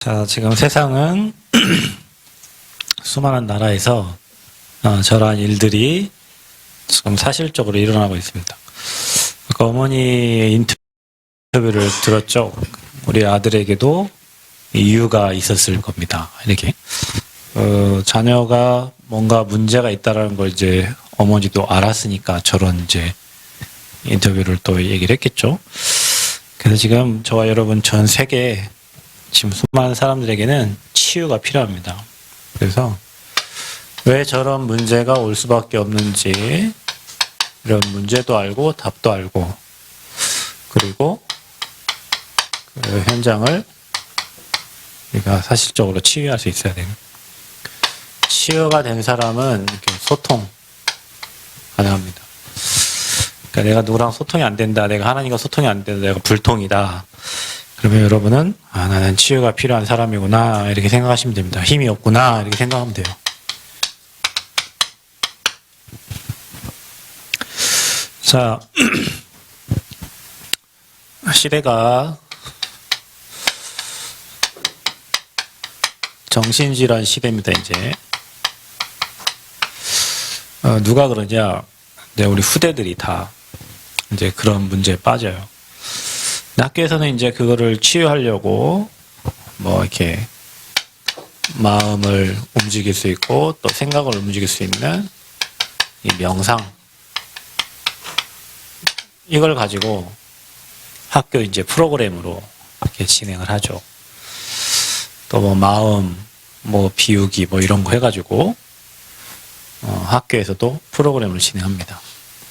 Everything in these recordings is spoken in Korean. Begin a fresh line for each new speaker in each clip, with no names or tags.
자, 지금 세상은 수많은 나라에서 저러한 일들이 지금 사실적으로 일어나고 있습니다. 아까 어머니의 인터뷰를 들었죠. 우리 아들에게도 이유가 있었을 겁니다. 이렇게 자녀가 뭔가 문제가 있다라는 걸 이제 어머니도 알았으니까 저런 이제 인터뷰를 또 얘기를 했겠죠. 그래서 지금 저와 여러분 전 세계 지금 수많은 사람들에게는 치유가 필요합니다. 그래서 왜 저런 문제가 올 수밖에 없는지 이런 문제도 알고 답도 알고 그리고 그 현장을 우리가 사실적으로 치유할 수 있어야 돼요. 치유가 된 사람은 이렇게 소통 가능합니다. 그러니까 내가 누구랑 소통이 안 된다, 내가 하나님과 소통이 안 된다, 내가 불통이다. 그러면 여러분은 나는 치유가 필요한 사람이구나 이렇게 생각하시면 됩니다. 힘이 없구나 이렇게 생각하면 돼요. 자, 시대가 정신질환 시대입니다. 이제 누가 그러냐? 이제 우리 후대들이 다 이제 그런 문제에 빠져요. 학교에서는 이제 그거를 치유하려고 뭐 이렇게 마음을 움직일 수 있고 또 생각을 움직일 수 있는 이 명상 이걸 가지고 학교 이제 프로그램으로 이렇게 진행을 하죠. 또 뭐 마음 뭐 비우기 뭐 이런 거 해가지고 학교에서도 프로그램을 진행합니다.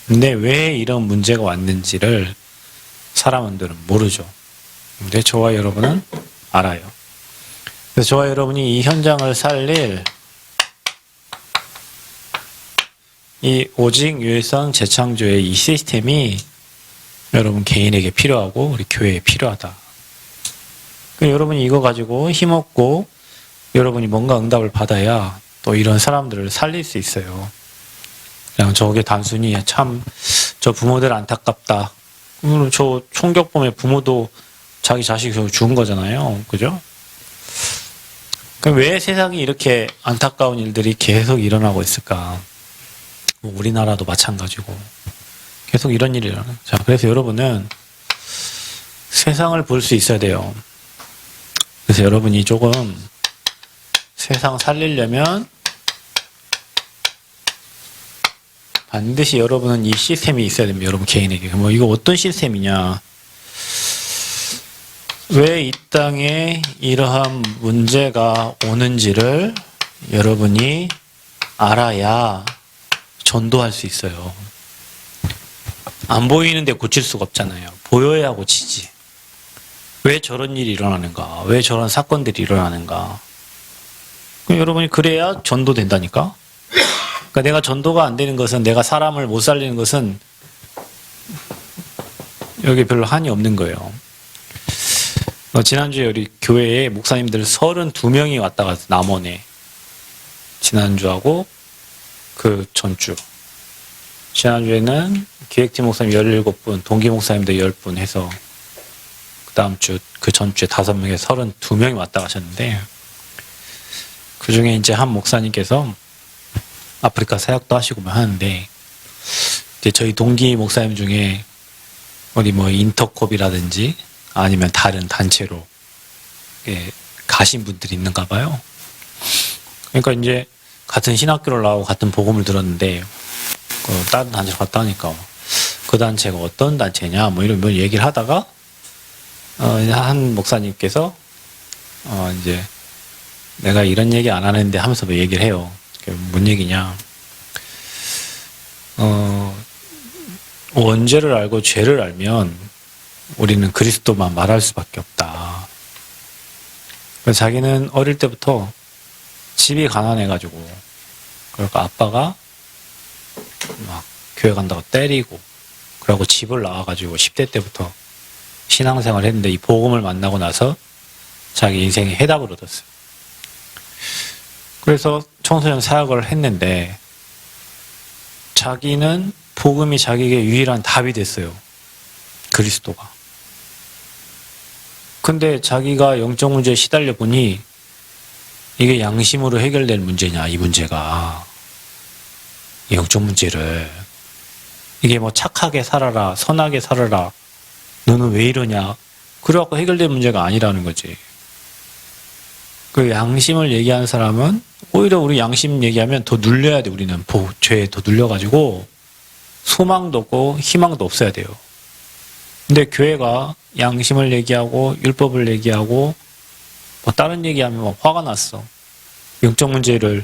근데 왜 이런 문제가 왔는지를 사람들은 모르죠. 근데 저와 여러분은 알아요. 그래서 저와 여러분이 이 현장을 살릴 이 오직 유일성 재창조의 이 시스템이 여러분 개인에게 필요하고 우리 교회에 필요하다. 여러분이 이거 가지고 힘없고 여러분이 뭔가 응답을 받아야 또 이런 사람들을 살릴 수 있어요. 그냥 저게 단순히 참 저 부모들 안타깝다. 저 총격범의 부모도 자기 자식이 죽은 거잖아요. 그죠? 그럼 왜 세상이 이렇게 안타까운 일들이 계속 일어나고 있을까? 뭐 우리나라도 마찬가지고. 계속 이런 일이 일어나요. 자, 그래서 여러분은 세상을 볼 수 있어야 돼요. 그래서 여러분이 조금 세상 살리려면 반드시 여러분은 이 시스템이 있어야 됩니다. 여러분 개인에게. 뭐 이거 어떤 시스템이냐? 왜 이 땅에 이러한 문제가 오는지를 여러분이 알아야 전도할 수 있어요. 안 보이는데 고칠 수가 없잖아요. 보여야 고치지. 왜 저런 일이 일어나는가? 왜 저런 사건들이 일어나는가? 그럼 여러분이 그래야 전도된다니까? 그러니까 내가 전도가 안 되는 것은 내가 사람을 못 살리는 것은 여기 별로 한이 없는 거예요. 지난주에 우리 교회에 목사님들 32명이 왔다 갔어. 남원에. 지난주하고 그 전주. 지난주에는 기획팀 목사님 17분, 동기 목사님들 10분 해서 그 다음 주, 그 전주에 5명에 32명이 왔다 가셨는데 그 중에 이제 한 목사님께서 아프리카 사역도 하시고 뭐 하는데 이제 저희 동기 목사님 중에 어디 뭐 인터콥이라든지 아니면 다른 단체로 가신 분들이 있는가 봐요. 그러니까 이제 같은 신학교를 나오고 같은 복음을 들었는데 다른 단체로 갔다 하니까 그 단체가 어떤 단체냐 뭐 이런 얘기를 하다가 한 목사님께서 이제 내가 이런 얘기 안 하는데 하면서 뭐 얘기를 해요. 뭔 얘기냐? 원죄를 알고 죄를 알면 우리는 그리스도만 말할 수밖에 없다. 그래서 자기는 어릴 때부터 집이 가난해가지고 그러니까 아빠가 막 교회 간다고 때리고 그러고 집을 나와가지고 10대 때부터 신앙생활을 했는데 이 복음을 만나고 나서 자기 인생에 해답을 얻었어요. 그래서 청소년 사역을 했는데 자기는 복음이 자기에게 유일한 답이 됐어요. 그리스도가. 근데 자기가 영적 문제에 시달려 보니 이게 양심으로 해결될 문제냐, 이 문제가. 영적 문제를. 이게 뭐 착하게 살아라, 선하게 살아라, 너는 왜 이러냐. 그래갖고 해결될 문제가 아니라는 거지. 그 양심을 얘기하는 사람은 오히려 우리 양심 얘기하면 더 눌려야 돼, 우리는. 죄에 더 눌려가지고 소망도 없고 희망도 없어야 돼요. 근데 교회가 양심을 얘기하고 율법을 얘기하고 뭐 다른 얘기하면 막 화가 났어. 영적 문제를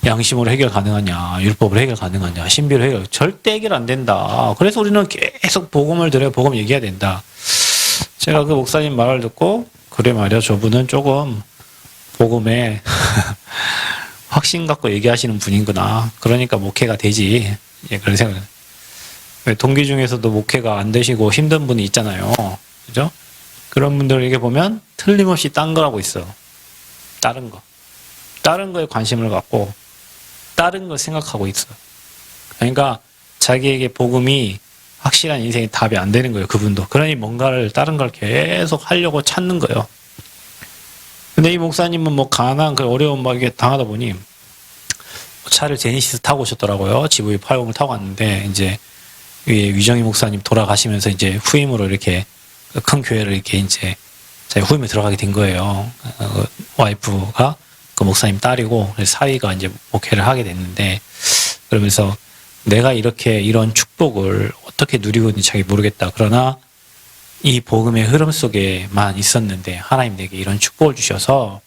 양심으로 해결 가능하냐, 율법으로 해결 가능하냐, 신비로 해결, 절대 해결 안 된다. 그래서 우리는 계속 복음을 들어야 복음 얘기해야 된다. 제가 그 목사님 말을 듣고 그래 말이야, 저분은 조금 복음에 확신 갖고 얘기하시는 분이구나. 그러니까 목회가 되지. 예, 그런 생각을. 동기 중에서도 목회가 안 되시고 힘든 분이 있잖아요. 그죠? 그런 분들에게 보면 틀림없이 딴 거라고 있어. 다른 거. 다른 거에 관심을 갖고 다른 걸 생각하고 있어. 그러니까 자기에게 복음이 확실한 인생의 답이 안 되는 거예요, 그분도. 그러니 뭔가를 다른 걸 계속 하려고 찾는 거예요. 근데 이 목사님은 뭐 가난, 그 어려운 막 이게 당하다 보니 차를 제니시스 타고 오셨더라고요. GV 80을 타고 왔는데 이제 위정희 목사님 돌아가시면서 이제 후임으로 이렇게 큰 교회를 이렇게 이제 자기 후임에 들어가게 된 거예요. 와이프가 그 목사님 딸이고 사위가 이제 목회를 하게 됐는데, 그러면서 내가 이렇게 이런 축복을 어떻게 누리고 있는지 자기 모르겠다. 그러나 이 복음의 흐름 속에만 있었는데 하나님 내게 이런 축복을 주셔서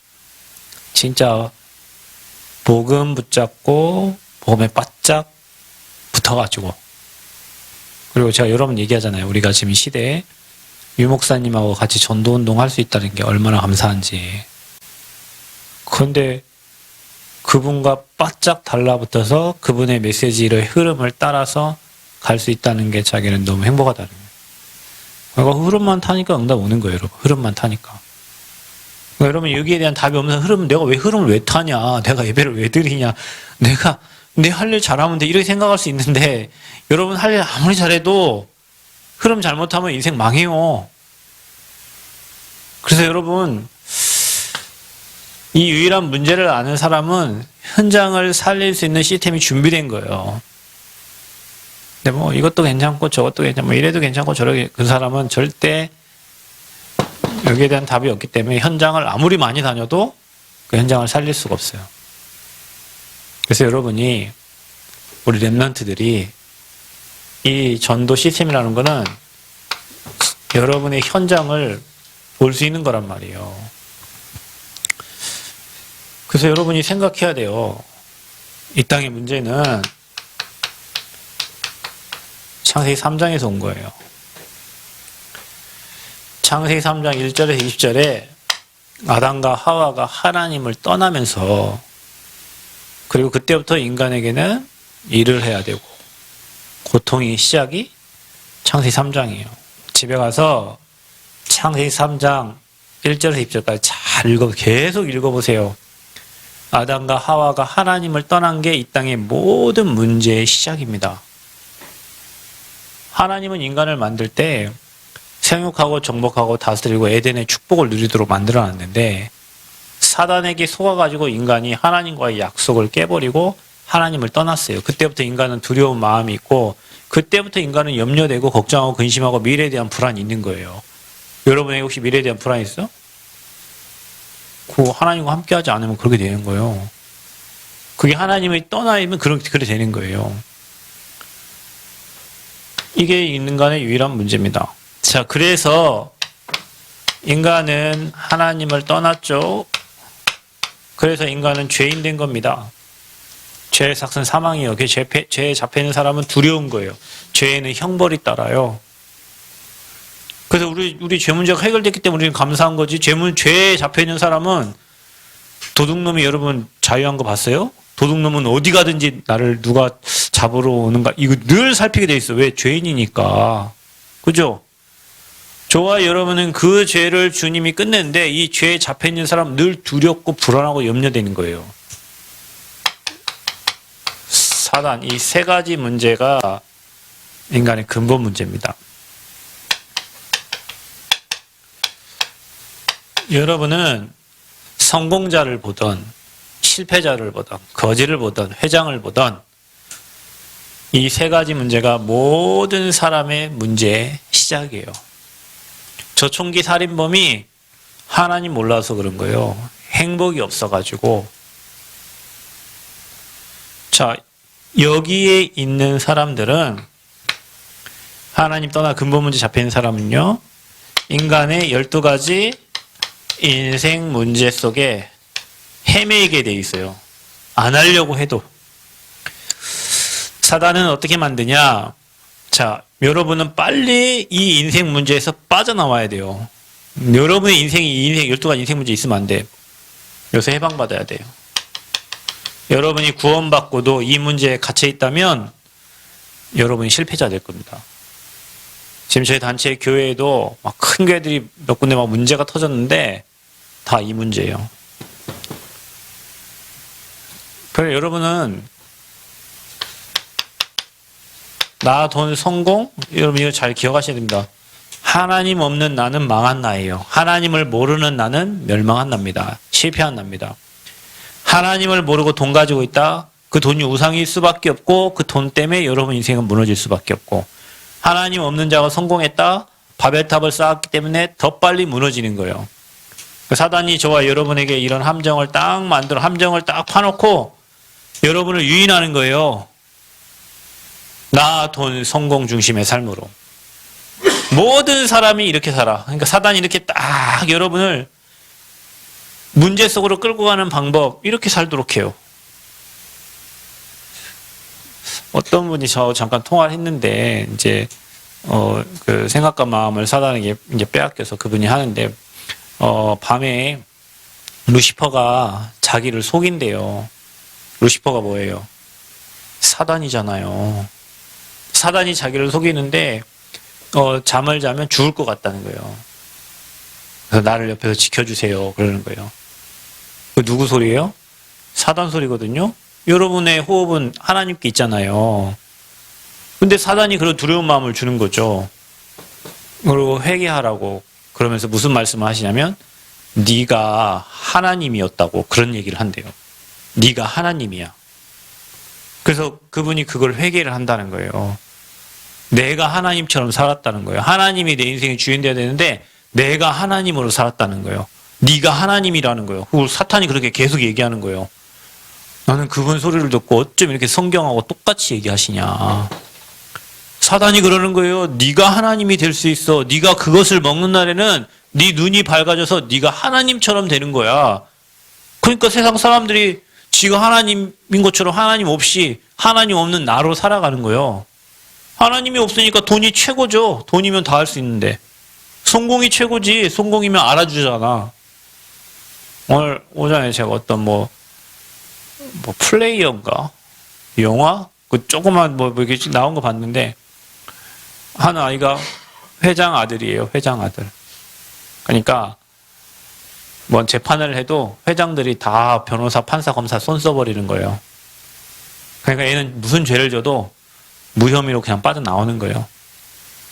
진짜 복음 붙잡고 복음에 바짝 붙어가지고, 그리고 제가 여러 번 얘기하잖아요. 우리가 지금 이 시대에 유 목사님하고 같이 전도운동 할 수 있다는 게 얼마나 감사한지. 그런데 그분과 바짝 달라붙어서 그분의 메시지의 흐름을 따라서 갈 수 있다는 게 자기는 너무 행복하다는 거예요. 그러니까 흐름만 타니까 응답 오는 거예요, 여러분. 흐름만 타니까. 그러니까 여러분, 여기에 대한 답이 없는 흐름, 내가 왜 흐름을 왜 타냐? 내가 예배를 왜 드리냐? 내가 내 할 일 잘하면 돼. 이렇게 생각할 수 있는데, 여러분 할 일 아무리 잘해도 흐름 잘못하면 인생 망해요. 그래서 여러분, 이 유일한 문제를 아는 사람은 현장을 살릴 수 있는 시스템이 준비된 거예요. 근데 뭐 이것도 괜찮고 저것도 괜찮고 뭐 이래도 괜찮고 저래도, 그 사람은 절대 여기에 대한 답이 없기 때문에 현장을 아무리 많이 다녀도 그 현장을 살릴 수가 없어요. 그래서 여러분이, 우리 랩런트들이 이 전도 시스템이라는 거는 여러분의 현장을 볼 수 있는 거란 말이에요. 그래서 여러분이 생각해야 돼요. 이 땅의 문제는 창세기 3장에서 온 거예요. 창세기 3장 1절에서 20절에 아담과 하와가 하나님을 떠나면서, 그리고 그때부터 인간에게는 일을 해야 되고 고통이 시작이 창세기 3장이에요. 집에 가서 창세기 3장 1절에서 20절까지 잘 계속 읽어보세요. 아담과 하와가 하나님을 떠난 게 이 땅의 모든 문제의 시작입니다. 하나님은 인간을 만들 때 생육하고 정복하고 다스리고 에덴의 축복을 누리도록 만들어놨는데, 사단에게 속아가지고 인간이 하나님과의 약속을 깨버리고 하나님을 떠났어요. 그때부터 인간은 두려운 마음이 있고, 그때부터 인간은 염려되고 걱정하고 근심하고 미래에 대한 불안이 있는 거예요. 여러분에게 혹시 미래에 대한 불안이 있어? 그 하나님과 함께하지 않으면 그렇게 되는 거예요. 그게 하나님을 떠나면 그렇게 되는 거예요. 이게 인간의 유일한 문제입니다. 자, 그래서 인간은 하나님을 떠났죠. 그래서 인간은 죄인 된 겁니다. 죄의 삭은 사망이에요. 죄에 잡혀있는 사람은 두려운 거예요. 죄에는 형벌이 따라요. 그래서 우리 죄 문제가 해결됐기 때문에 우리는 감사한 거지. 죄에 잡혀있는 사람은, 도둑놈이 여러분 자유한 거 봤어요? 도둑놈은 어디 가든지 나를 누가 잡으러 오는가, 이거 늘 살피게 돼 있어. 왜? 죄인이니까. 그죠? 저와 여러분은 그 죄를 주님이 끝냈는데, 이 죄에 잡혀있는 사람 늘 두렵고 불안하고 염려되는 거예요. 사단, 이 세 가지 문제가 인간의 근본 문제입니다. 여러분은 성공자를 보던 실패자를 보던 거지를 보던 회장을 보던 이 세 가지 문제가 모든 사람의 문제의 시작이에요. 저 총기 살인범이 하나님 몰라서 그런 거예요. 행복이 없어가지고. 자, 여기에 있는 사람들은 하나님 떠나 근본 문제 잡혀있는 사람은요, 인간의 12가지 인생 문제 속에 헤매게 돼 있어요. 안 하려고 해도. 사단은 어떻게 만드냐? 자, 여러분은 빨리 이 인생 문제에서 빠져나와야 돼요. 여러분의 인생이 12가지 인생 문제 있으면 안 돼. 요새 해방받아야 돼요. 여러분이 구원받고도 이 문제에 갇혀 있다면 여러분이 실패자 될 겁니다. 지금 저희 단체 교회에도 막 큰 교회들이 몇 군데 막 문제가 터졌는데 다 이 문제예요. 그래서 여러분은 나, 돈, 성공? 여러분 이거 잘 기억하셔야 됩니다. 하나님 없는 나는 망한 나예요. 하나님을 모르는 나는 멸망한 납니다. 실패한 납니다. 하나님을 모르고 돈 가지고 있다. 그 돈이 우상일 수밖에 없고 그 돈 때문에 여러분 인생은 무너질 수밖에 없고, 하나님 없는 자가 성공했다. 바벨탑을 쌓았기 때문에 더 빨리 무너지는 거예요. 사단이 저와 여러분에게 이런 함정을 딱 만들어, 함정을 딱 파놓고 여러분을 유인하는 거예요. 나, 돈, 성공 중심의 삶으로. 모든 사람이 이렇게 살아. 그러니까 사단이 이렇게 딱 여러분을 문제 속으로 끌고 가는 방법, 이렇게 살도록 해요. 어떤 분이 저 잠깐 통화를 했는데, 이제, 그 생각과 마음을 사단에게 이제 빼앗겨서 그분이 하는데, 밤에 루시퍼가 자기를 속인대요. 루시퍼가 뭐예요? 사단이잖아요. 사단이 자기를 속이는데, 잠을 자면 죽을 것 같다는 거예요. 그래서 나를 옆에서 지켜주세요. 그러는 거예요. 그 누구 소리예요? 사단 소리거든요. 여러분의 호흡은 하나님께 있잖아요. 근데 사단이 그런 두려운 마음을 주는 거죠. 그리고 회개하라고 그러면서 무슨 말씀을 하시냐면, 네가 하나님이었다고 그런 얘기를 한대요. 네가 하나님이야. 그래서 그분이 그걸 회개를 한다는 거예요. 내가 하나님처럼 살았다는 거예요. 하나님이 내 인생의 주인 되어야 되는데 내가 하나님으로 살았다는 거예요. 네가 하나님이라는 거예요. 그걸 사탄이 그렇게 계속 얘기하는 거예요. 나는 그분 소리를 듣고 어쩜 이렇게 성경하고 똑같이 얘기하시냐. 사단이 그러는 거예요. 네가 하나님이 될 수 있어. 네가 그것을 먹는 날에는 네 눈이 밝아져서 네가 하나님처럼 되는 거야. 그러니까 세상 사람들이 지가 하나님인 것처럼 하나님 없이 하나님 없는 나로 살아가는 거예요. 하나님이 없으니까 돈이 최고죠. 돈이면 다 할 수 있는데. 성공이 최고지. 성공이면 알아주잖아. 오늘 오전에 제가 어떤 뭐 플레이어인가? 영화? 그 조그만 뭐 이렇게 나온 거 봤는데, 한 아이가 회장 아들이에요. 회장 아들. 그러니까 뭔 재판을 해도 회장들이 다 변호사, 판사, 검사 손 써버리는 거예요. 그러니까 얘는 무슨 죄를 져도 무혐의로 그냥 빠져나오는 거예요.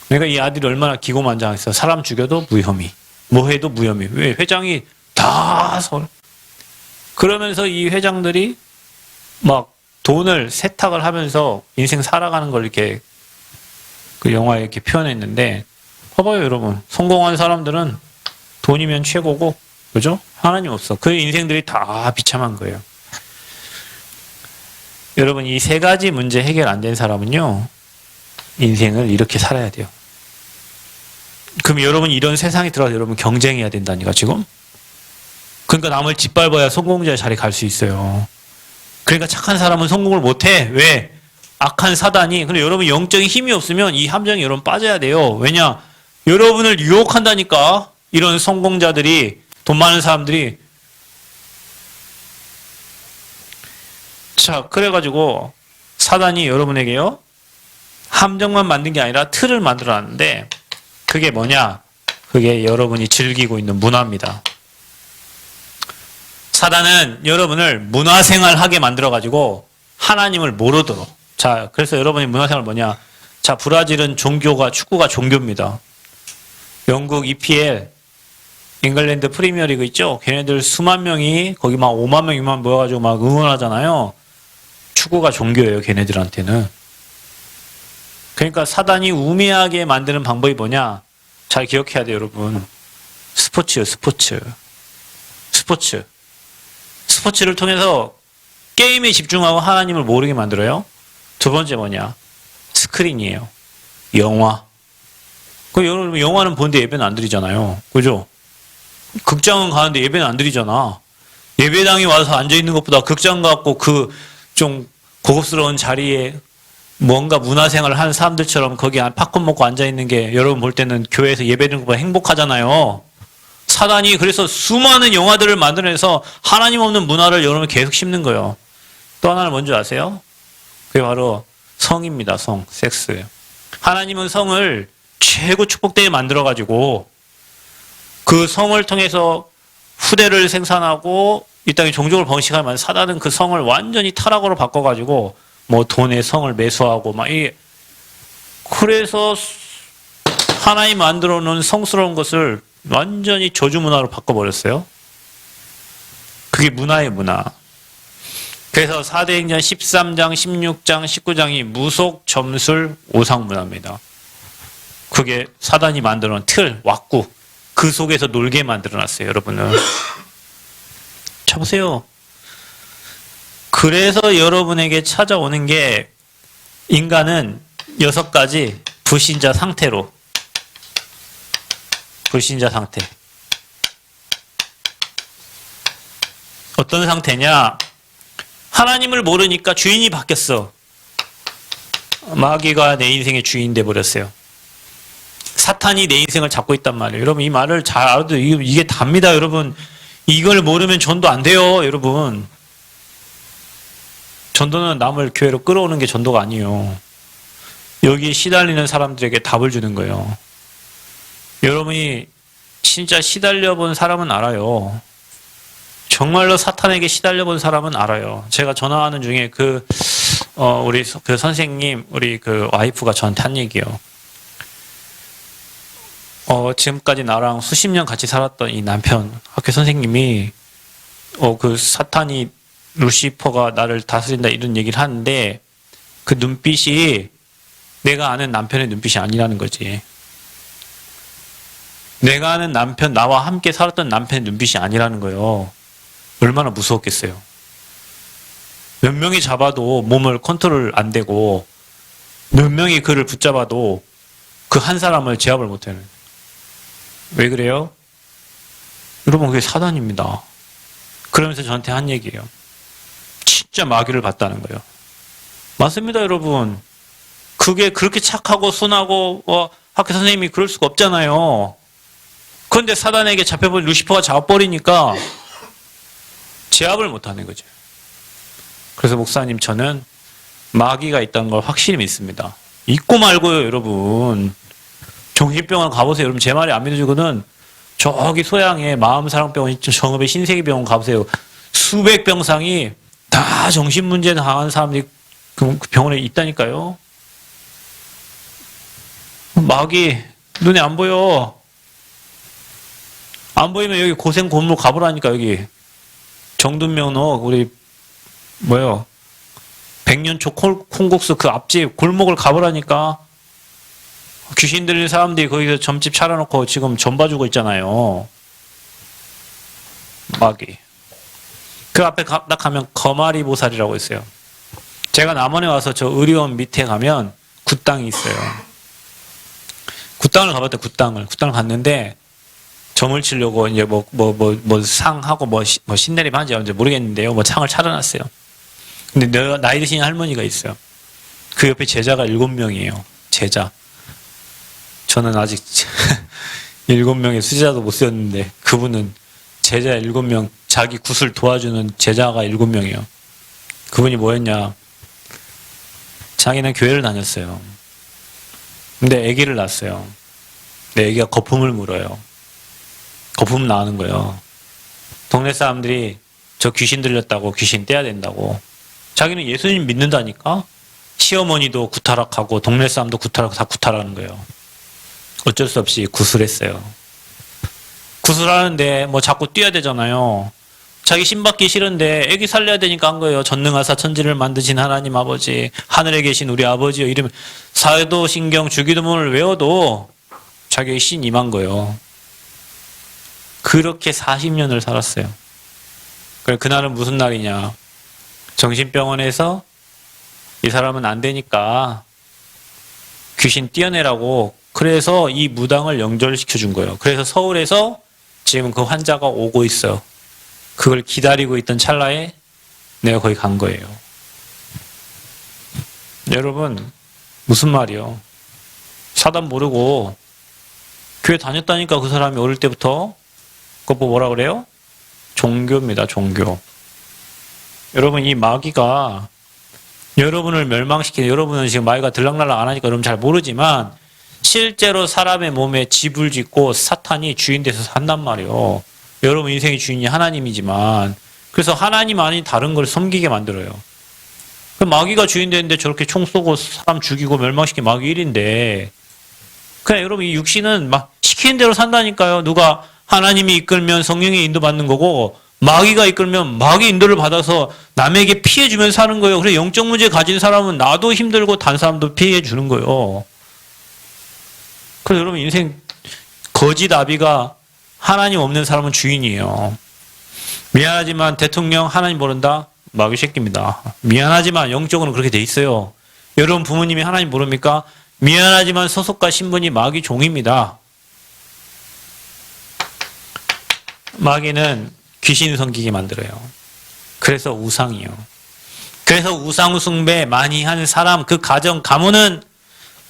그러니까 이 아들이 얼마나 기고만장했어. 사람 죽여도 무혐의, 뭐 해도 무혐의. 왜? 회장이 다 그러면서 이 회장들이 막 돈을 세탁을 하면서 인생 살아가는 걸 이렇게 그 영화에 이렇게 표현했는데, 봐봐요 여러분. 성공한 사람들은 돈이면 최고고, 그죠? 하나님 없어. 그 인생들이 다 비참한 거예요. 여러분, 이 세 가지 문제 해결 안 된 사람은요, 인생을 이렇게 살아야 돼요. 그럼 여러분 이런 세상에 들어가서 여러분 경쟁해야 된다니까 지금? 그러니까 남을 짓밟아야 성공자의 자리에 갈 수 있어요. 그러니까 착한 사람은 성공을 못해. 왜? 악한 사단이. 근데 여러분 영적인 힘이 없으면 이 함정에 여러분 빠져야 돼요. 왜냐? 여러분을 유혹한다니까. 이런 성공자들이, 돈 많은 사람들이. 자, 그래가지고 사단이 여러분에게요, 함정만 만든 게 아니라 틀을 만들어놨는데, 그게 뭐냐? 그게 여러분이 즐기고 있는 문화입니다. 사단은 여러분을 문화생활하게 만들어가지고 하나님을 모르도록. 자, 그래서 여러분이 문화생활 뭐냐? 자, 브라질은 축구가 종교입니다. 영국 EPL 잉글랜드 프리미어리그 있죠? 걔네들 수만 명이 거기 막 5만 명, 6만 모여가지고 막 응원하잖아요. 축구가 종교예요, 걔네들한테는. 그러니까 사단이 우매하게 만드는 방법이 뭐냐? 잘 기억해야 돼요, 여러분. 스포츠요, 스포츠. 스포츠를 통해서 게임에 집중하고 하나님을 모르게 만들어요. 두 번째 뭐냐? 스크린이에요. 영화. 그 여러분 영화는 보는데 예배는 안 드리잖아요. 그죠? 극장은 가는데 예배는 안 드리잖아. 예배당에 와서 앉아있는 것보다 극장 갖고 그 좀 고급스러운 자리에 뭔가 문화생활을 하는 사람들처럼 거기 팝콘 먹고 앉아있는 게 여러분 볼 때는 교회에서 예배 드리는 것보다 행복하잖아요. 사단이 그래서 수많은 영화들을 만들어내서 하나님 없는 문화를 여러분 계속 심는 거예요. 또 하나는 뭔지 아세요? 그게 바로 성입니다. 성, 섹스. 하나님은 성을 최고 축복되게 만들어가지고 그 성을 통해서 후대를 생산하고 이 땅에 종족을 번식하면 사단은 그 성을 완전히 타락으로 바꿔가지고 뭐 돈에 성을 매수하고 막 그래서 하나님 만들어 놓은 성스러운 것을 완전히 저주 문화로 바꿔버렸어요. 그게 문화의 문화. 그래서 사도행전 13장, 16장, 19장이 무속, 점술, 오상 문화입니다. 그게 사단이 만들어 놓은 틀, 왁구. 그 속에서 놀게 만들어 놨어요, 여러분은. 자, 보세요. 그래서 여러분에게 찾아오는 게 인간은 6가지 불신자 상태로. 불신자 상태. 어떤 상태냐? 하나님을 모르니까 주인이 바뀌었어. 마귀가 내 인생의 주인 돼버렸어요. 사탄이 내 인생을 잡고 있단 말이에요. 여러분 이 말을 잘 알아도 이게 답니다. 여러분 이걸 모르면 전도 안 돼요. 여러분 전도는 남을 교회로 끌어오는 게 전도가 아니에요. 여기에 시달리는 사람들에게 답을 주는 거예요. 여러분이 진짜 시달려 본 사람은 알아요. 정말로 사탄에게 시달려 본 사람은 알아요. 제가 전화하는 중에 우리 그 선생님, 우리 그 와이프가 저한테 한 얘기예요. 지금까지 나랑 수십 년 같이 살았던 이 남편, 학교 선생님이, 그 사탄이, 루시퍼가 나를 다스린다 이런 얘기를 하는데, 그 눈빛이 내가 아는 남편의 눈빛이 아니라는 거지. 내가 아는 남편, 나와 함께 살았던 남편의 눈빛이 아니라는 거예요. 얼마나 무서웠겠어요. 몇 명이 잡아도 몸을 컨트롤 안 되고, 몇 명이 그를 붙잡아도 그 한 사람을 제압을 못 해요. 왜 그래요? 여러분 그게 사단입니다. 그러면서 저한테 한 얘기예요. 진짜 마귀를 봤다는 거예요. 맞습니다, 여러분. 그게 그렇게 착하고 순하고 학교 선생님이 그럴 수가 없잖아요. 그런데 사단에게 잡혀버린 루시퍼가 잡아버리니까 제압을 못하는 거죠. 그래서 목사님 저는 마귀가 있다는 걸 확실히 믿습니다. 믿고 말고요, 여러분. 정신병원 가보세요. 여러분 제 말이 안 믿어지거든. 저기 소양에 마음사랑병원 있죠. 정읍의 신세계병원 가보세요. 수백 병상이 다 정신문제 당한 사람들이 그 병원에 있다니까요. 마귀 눈에 안 보여. 안 보이면 여기 고생 고물 가보라니까. 여기 정든면허 우리 백년초 콩국수 그 앞집 골목을 가보라니까. 귀신 들린 사람들이 거기서 점집 차려놓고 지금 전 봐주고 있잖아요. 마귀. 그 앞에 딱 가면 거마리 보살이라고 있어요. 제가 남원에 와서 저 의료원 밑에 가면 굿당이 있어요. 굿당을 가봤대, 굿당을 갔는데 점을 치려고 이제 상하고 신내림 하는지 언제 모르겠는데요. 창을 차려놨어요. 근데 나이 드신 할머니가 있어요. 그 옆에 제자가 7명이에요. 제자. 저는 아직 7명의 수제자도 못 세웠는데 그분은 제자 7명, 자기 굿을 도와주는 제자가 7명이에요. 그분이 뭐였냐? 자기는 교회를 다녔어요. 근데 아기를 낳았어요. 근데 아기가 거품을 물어요. 거품 나는 거예요. 동네 사람들이 저 귀신 들렸다고 귀신 떼야 된다고. 자기는 예수님 믿는다니까? 시어머니도 구타락하고 동네 사람도 구타락 다 구타락하는 거예요. 어쩔 수 없이 굿을 했어요. 구슬하는데 뭐 자꾸 뛰어야 되잖아요. 자기 신받기 싫은데 애기 살려야 되니까 한 거예요. 전능하사 천지를 만드신 하나님 아버지, 하늘에 계신 우리 아버지요. 이러면 사도신경 주기도문을 외워도 자기의 신 임한 거예요. 그렇게 40년을 살았어요. 그래, 그날은 무슨 날이냐. 정신병원에서 이 사람은 안 되니까 귀신 띄어내라고 그래서 이 무당을 영절시켜 준 거예요. 그래서 서울에서 지금 그 환자가 오고 있어요. 그걸 기다리고 있던 찰나에 내가 거기 간 거예요. 여러분, 무슨 말이요? 사단 모르고 교회 다녔다니까 그 사람이 어릴 때부터. 그거 뭐라 그래요? 종교입니다, 종교. 여러분, 이 마귀가 여러분을 멸망시키는, 여러분은 지금 마귀가 들락날락 안 하니까 여러분 잘 모르지만 실제로 사람의 몸에 집을 짓고 사탄이 주인 돼서 산단 말이에요. 여러분 인생의 주인이 하나님이지만 그래서 하나님 아닌 다른 걸 섬기게 만들어요. 마귀가 주인 되는데 저렇게 총 쏘고 사람 죽이고 멸망시킨 마귀 1인데 그냥 여러분 이 육신은 막 시키는 대로 산다니까요. 누가 하나님이 이끌면 성령의 인도 받는 거고 마귀가 이끌면 마귀 인도를 받아서 남에게 피해 주면서 사는 거예요. 그래서 영적 문제 가진 사람은 나도 힘들고 다른 사람도 피해 주는 거예요. 그래서 여러분 인생 거짓 아비가 하나님 없는 사람은 주인이에요. 미안하지만 대통령 하나님 모른다? 마귀 새끼입니다. 미안하지만 영적으로는 그렇게 돼 있어요. 여러분 부모님이 하나님 모릅니까? 미안하지만 소속과 신분이 마귀 종입니다. 마귀는 귀신 섬기게 만들어요. 그래서 우상이요. 그래서 우상 숭배 많이 하는 사람, 그 가정, 가문은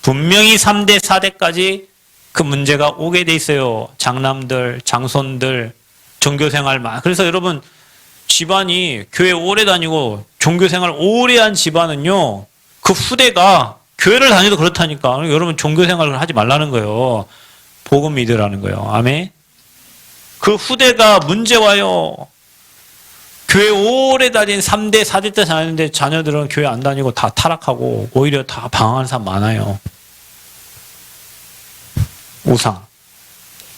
분명히 3대, 4대까지 그 문제가 오게 돼 있어요. 장남들, 장손들, 종교생활 많. 그래서 여러분 집안이 교회 오래 다니고 종교생활 오래 한 집안은요. 그 후대가 교회를 다니도 그렇다니까. 여러분 종교생활을 하지 말라는 거예요. 복음 믿으라는 거예요. 아멘. 그 후대가 문제 와요. 교회 오래 다닌 3대, 4대 때 다니는데 자녀들은 교회 안 다니고 다 타락하고 오히려 다 방황하는 사람 많아요. 우상.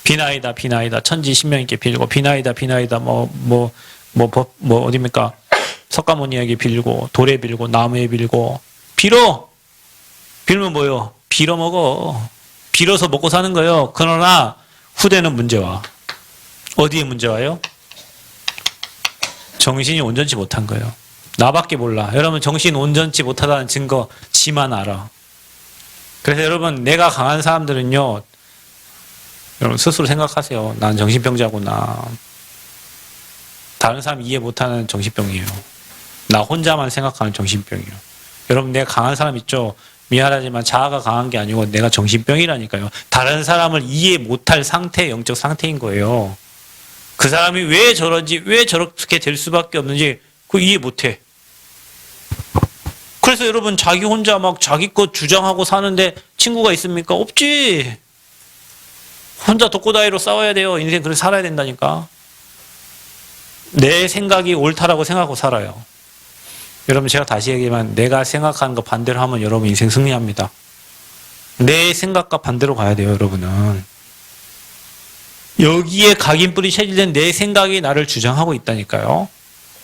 비나이다, 비나이다. 천지 신명님께 빌고, 비나이다, 비나이다. 어딥니까? 석가모니에게 빌고, 돌에 빌고, 나무에 빌고. 빌어! 빌면 뭐요? 빌어 먹어. 빌어서 먹고 사는 거예요. 그러나 후대는 문제와. 어디에 문제와요? 정신이 온전치 못한 거예요. 나밖에 몰라. 여러분 정신 온전치 못하다는 증거 지만 알아. 그래서 여러분 내가 강한 사람들은요. 여러분 스스로 생각하세요. 난 정신병자구나. 다른 사람 이해 못하는 정신병이에요. 나 혼자만 생각하는 정신병이에요. 여러분 내가 강한 사람 있죠? 미안하지만 자아가 강한 게 아니고 내가 정신병이라니까요. 다른 사람을 이해 못할 상태, 영적 상태인 거예요. 그 사람이 왜 저런지, 왜 저렇게 될 수밖에 없는지 그거 이해 못해. 그래서 여러분 자기 혼자 막 자기 것 주장하고 사는데 친구가 있습니까? 없지. 혼자 독고다이로 싸워야 돼요. 인생 그렇게 살아야 된다니까. 내 생각이 옳다라고 생각하고 살아요. 여러분 제가 다시 얘기하면 내가 생각하는 거 반대로 하면 여러분 인생 승리합니다. 내 생각과 반대로 가야 돼요. 여러분은. 여기에 각인뿔이 체질된 내 생각이 나를 주장하고 있다니까요.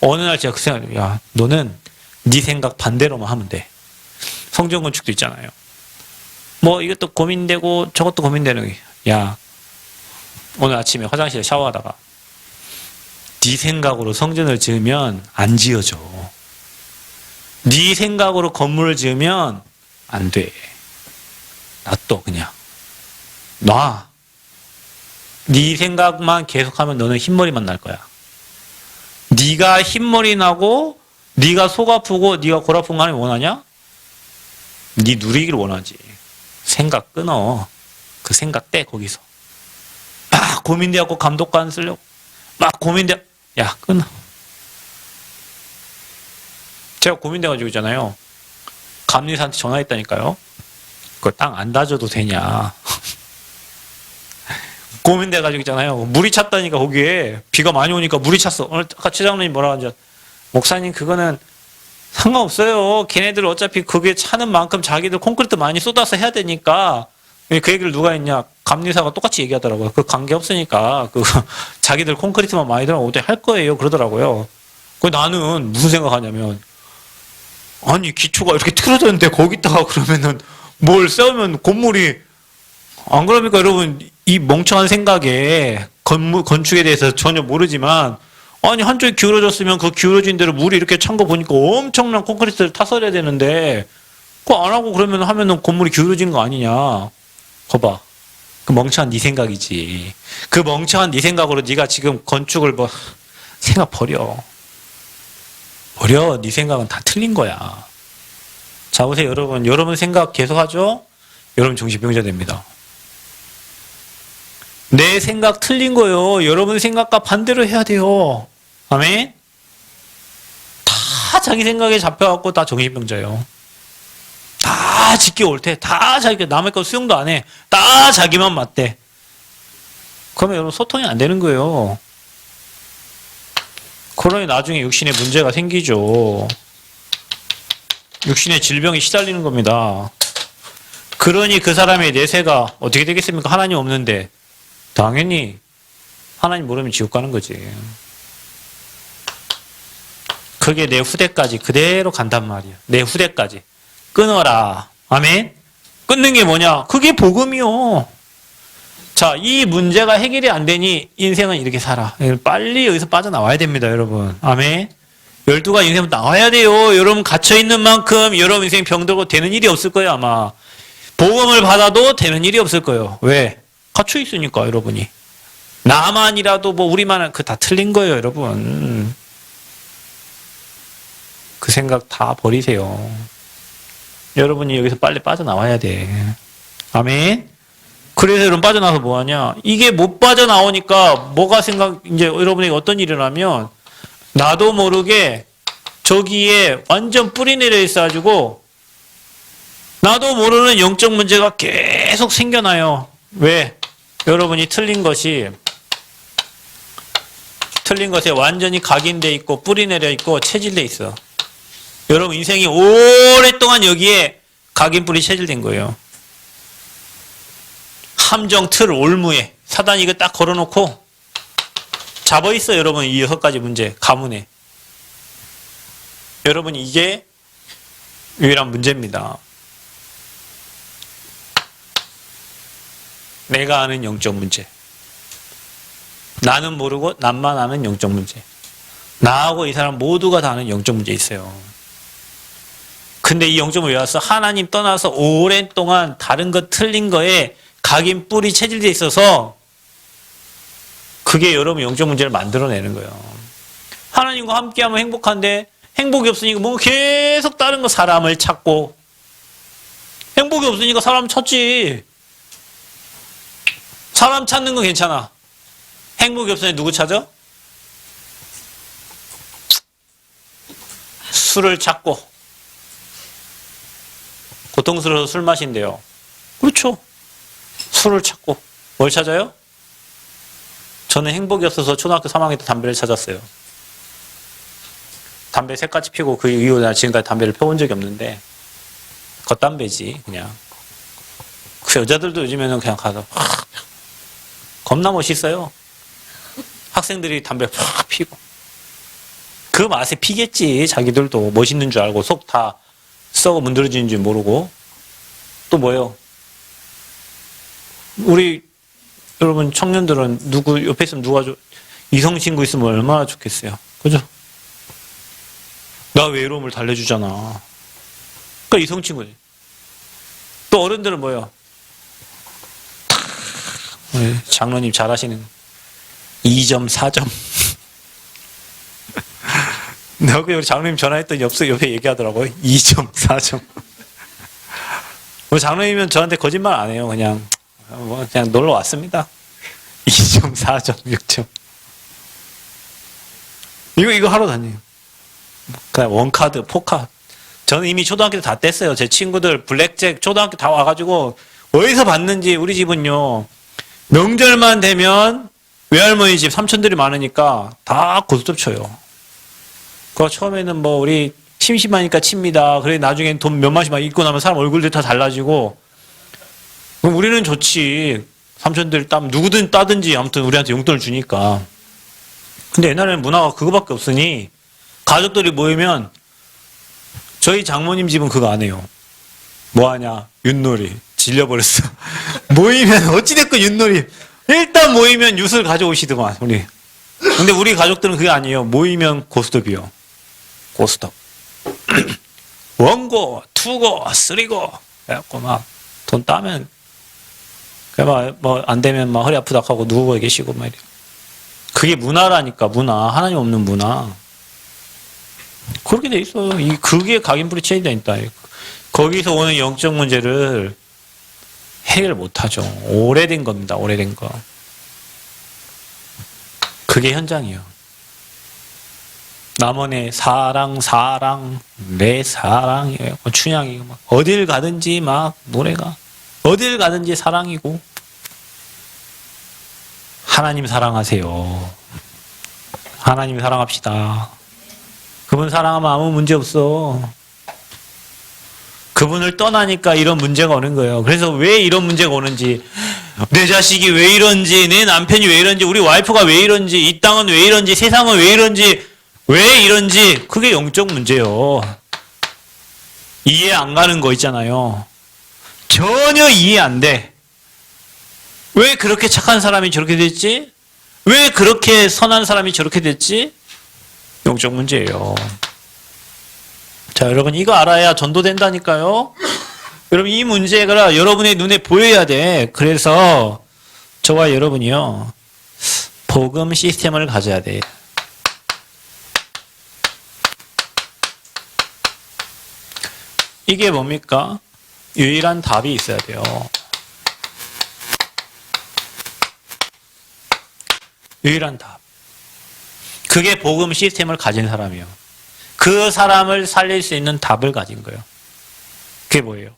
어느 날 제가 그 생각을 야 너는 네 생각 반대로만 하면 돼. 성전건축도 있잖아요. 뭐 이것도 고민되고 저것도 고민되는 게 야 오늘 아침에 화장실에 샤워하다가 네 생각으로 성전을 지으면 안 지어져. 네 생각으로 건물을 지으면 안 돼. 놔둬 그냥. 놔. 네 생각만 계속하면 너는 흰머리만 날 거야. 네가 흰머리 나고 네가 속 아프고 네가 골 아픈 거 하면 원하냐? 네 누리기를 원하지. 생각 끊어. 그 생각 떼 거기서. 막 고민돼갖고 감독관 쓰려고 막 고민돼. 야 끊어. 제가 고민돼가지고 있잖아요. 감리사한테 전화했다니까요. 그거 땅 안 다져도 되냐. 고민돼가지고 있잖아요. 물이 찼다니까 거기에 비가 많이 오니까 물이 찼어. 오늘 아까 최장로님 뭐라고 하죠? 목사님 그거는 상관없어요. 걔네들 어차피 그게 차는 만큼 자기들 콘크리트 많이 쏟아서 해야 되니까. 그 얘기를 누가 했냐? 감리사가 똑같이 얘기하더라고요. 그 관계 없으니까 그 자기들 콘크리트만 많이 들어가면 어떻게 할 거예요 그러더라고요. 그 나는 무슨 생각하냐면 아니 기초가 이렇게 틀어졌는데 거기다가 그러면은 뭘 세우면 건물이 안 그럽니까 여러분? 이 멍청한 생각에 건축에 대해서 전혀 모르지만 아니 한쪽이 기울어졌으면 그 기울어진 대로 물이 이렇게 찬 거 보니까 엄청난 콘크리트를 타설해야 되는데 그거 안 하고 그러면 하면은 건물이 기울어진 거 아니냐. 거봐. 그 멍청한 네 생각이지. 그 멍청한 네 생각으로 네가 지금 건축을 뭐 생각 버려. 네 생각은 다 틀린 거야. 자 보세요 여러분 생각 계속하죠? 여러분 정신병자 됩니다. 내 생각 틀린 거예요. 여러분 생각과 반대로 해야 돼요. 아멘? 다 자기 생각에 잡혀갖고 다 정신병자예요. 다 지키 옳대. 다 자기 남의 거 수용도 안 해. 다 자기만 맞대. 그러면 여러분 소통이 안 되는 거예요. 그러니 나중에 육신에 문제가 생기죠. 육신의 질병이 시달리는 겁니다. 그러니 그 사람의 내세가 어떻게 되겠습니까? 하나님 없는데. 당연히 하나님 모르면 지옥 가는 거지. 그게 내 후대까지 그대로 간단 말이야. 내 후대까지. 끊어라. 아멘? 끊는 게 뭐냐? 그게 복음이요. 자, 이 문제가 해결이 안 되니 인생은 이렇게 살아. 빨리 여기서 빠져나와야 됩니다, 여러분. 아멘? 12가 인생 나와야 돼요. 여러분 갇혀있는 만큼 여러분 인생 병들고 되는 일이 없을 거예요, 아마. 복음을 받아도 되는 일이 없을 거예요. 왜? 갇혀있으니까, 여러분이. 나만이라도 뭐 우리만 그 다 틀린 거예요, 여러분. 그 생각 다 버리세요. 여러분이 여기서 빨리 빠져나와야 돼. 아멘? 그래서 여러분 빠져나와서 뭐 하냐? 이게 못 빠져나오니까 뭐가 이제 여러분에게 어떤 일이 일어나면 나도 모르게 저기에 완전 뿌리 내려 있어가지고 나도 모르는 영적 문제가 계속 생겨나요. 왜? 여러분이 틀린 것에 완전히 각인돼 있고 뿌리 내려 있고 체질돼 있어. 여러분 인생이 오랫동안 여기에 각인 뿌리 체질된 거예요. 함정 틀 올무에 사단이 이거 딱 걸어놓고 잡아 있어. 여러분 이 6가지 문제 가문에. 여러분 이게 유일한 문제입니다. 내가 아는 영적 문제. 나는 모르고 남만 아는 영적 문제. 나하고 이 사람 모두가 다 아는 영적 문제 있어요. 근데 이 영적은 왜 왔어? 하나님 떠나서 오랜동안 다른 것 틀린 거에 각인 뿌리 체질돼 있어서 그게 여러분 영적 문제를 만들어내는 거예요. 하나님과 함께하면 행복한데 행복이 없으니까 뭐 계속 다른 거 사람을 찾고 행복이 없으니까 사람 찾지. 사람 찾는 건 괜찮아. 행복이 없으니 누구 찾아? 술을 찾고 고통스러워서 술 마신대요. 그렇죠. 술을 찾고 뭘 찾아요? 저는 행복이 없어서 초등학교 3학년 때 담배를 찾았어요. 담배 새까지 피고 그 이후로 나 지금까지 담배를 펴본 적이 없는데 겉담배지 그냥. 그 여자들도 요즘에는 그냥 가서 겁나 멋있어요. 학생들이 담배 팍 피고 그 맛에 피겠지. 자기들도 멋있는 줄 알고 속 다 썩어 문드러지는 줄 모르고. 또 뭐예요? 우리 여러분 청년들은 누구 옆에 있으면 누가 이성 친구 있으면 얼마나 좋겠어요. 그죠? 나 외로움을 달래주잖아. 그러니까 이성 친구지. 또 어른들은 뭐예요? 우리 장로님 잘하시는 2점 4점. 내가 우리 장로님 전화했더니 옆에 얘기하더라고요. 2점 4점. 우리 장로님은 저한테 거짓말 안 해요. 그냥 놀러 왔습니다. 2점 4점 6점. 이거 하러 다녀요. 그냥 원카드, 포카. 저는 이미 초등학교 때 다 뗐어요. 제 친구들 블랙잭 초등학교 다 와가지고 어디서 봤는지. 우리 집은요 명절만 되면 외할머니 집 삼촌들이 많으니까 다 고스톱 쳐요. 그 처음에는 뭐 우리 심심하니까 칩니다. 그래 나중엔 돈 몇 마씩 막 입고 나면 사람 얼굴들 다 달라지고. 그럼 우리는 좋지. 삼촌들 누구든 따든지 아무튼 우리한테 용돈을 주니까. 근데 옛날에는 문화가 그거밖에 없으니 가족들이 모이면 저희 장모님 집은 그거 안 해요. 뭐 하냐? 윷놀이. 질려버렸어. 모이면 어찌됐건 윷놀이. 일단 모이면 윷을 가져오시더만 우리. 근데 우리 가족들은 그게 아니에요. 모이면 고스톱이요. 고스톱. 원고, 투고, 쓰리고. 그래갖고 막 돈 따면 뭐 안 되면 막 허리 아프다 하고 누워 계시고 막 이래요. 그게 문화라니까. 문화. 하나님 없는 문화. 그렇게 돼 있어요. 그게 각인불이 체인다니까. 거기서 오는 영적 문제를 해결 못하죠. 오래된 겁니다. 오래된 거. 그게 현장이에요. 남원의 사랑 내 사랑이에요. 춘향이 막 어딜 가든지 막 노래가 어딜 가든지 사랑이고. 하나님 사랑하세요. 하나님 사랑합시다. 그분 사랑하면 아무 문제 없어. 그분을 떠나니까 이런 문제가 오는 거예요. 그래서 왜 이런 문제가 오는지, 내 자식이 왜 이런지, 내 남편이 왜 이런지, 우리 와이프가 왜 이런지, 이 땅은 왜 이런지, 세상은 왜 이런지, 그게 영적 문제예요. 이해 안 가는 거 있잖아요. 전혀 이해 안 돼. 왜 그렇게 착한 사람이 저렇게 됐지? 왜 그렇게 선한 사람이 저렇게 됐지? 영적 문제예요. 자, 여러분 이거 알아야 전도된다니까요. 여러분 이 문제가 여러분의 눈에 보여야 돼. 그래서 저와 여러분이요. 복음 시스템을 가져야 돼. 이게 뭡니까? 유일한 답이 있어야 돼요. 유일한 답. 그게 복음 시스템을 가진 사람이에요. 그 사람을 살릴 수 있는 답을 가진 거예요. 그게 뭐예요?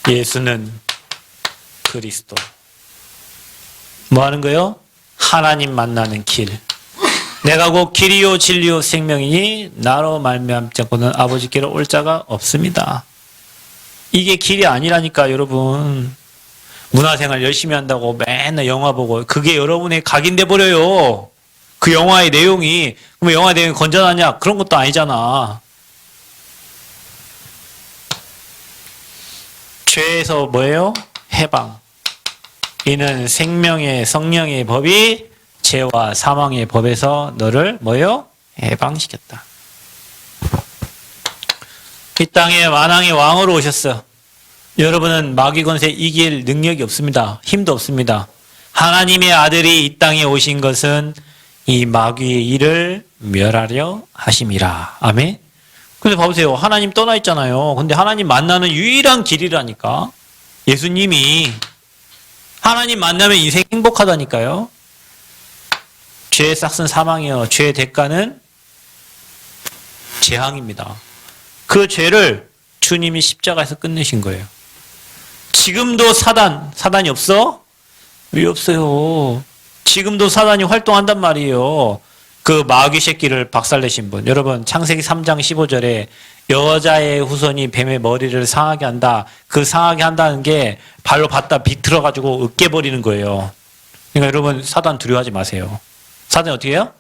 예수는 그리스도. 뭐 하는 거예요? 하나님 만나는 길. 내가 곧 길이요 진리요 생명이니 나로 말미암지 않고는 아버지께로 올 자가 없습니다. 이게 길이 아니라니까 여러분. 문화생활 열심히 한다고 맨날 영화 보고 그게 여러분의 각인돼 버려요. 그 영화의 내용이. 그럼 영화 내용이 건전하냐? 그런 것도 아니잖아. 죄에서 뭐예요? 해방. 이는 생명의 성령의 법이 죄와 사망의 법에서 너를 뭐예요? 해방시켰다. 이 땅에 만왕의 왕으로 오셨어. 여러분은 마귀 권세 이길 능력이 없습니다. 힘도 없습니다. 하나님의 아들이 이 땅에 오신 것은 이 마귀의 일을 멸하려 하심이라. 아멘. 근데 봐보세요. 하나님 떠나 있잖아요. 근데 하나님 만나는 유일한 길이라니까. 예수님이 하나님 만나면 인생 행복하다니까요. 죄의 싹은 사망이요. 죄의 대가는 재앙입니다. 그 죄를 주님이 십자가에서 끝내신 거예요. 지금도 사단이 없어? 왜 없어요? 지금도 사단이 활동한단 말이에요. 그 마귀 새끼를 박살내신 분. 여러분 창세기 3장 15절에 여자의 후손이 뱀의 머리를 상하게 한다. 그 상하게 한다는 게 발로 받다 비틀어가지고 으깨버리는 거예요. 그러니까 여러분 사단 두려워하지 마세요. 사단이 어떻게 해요?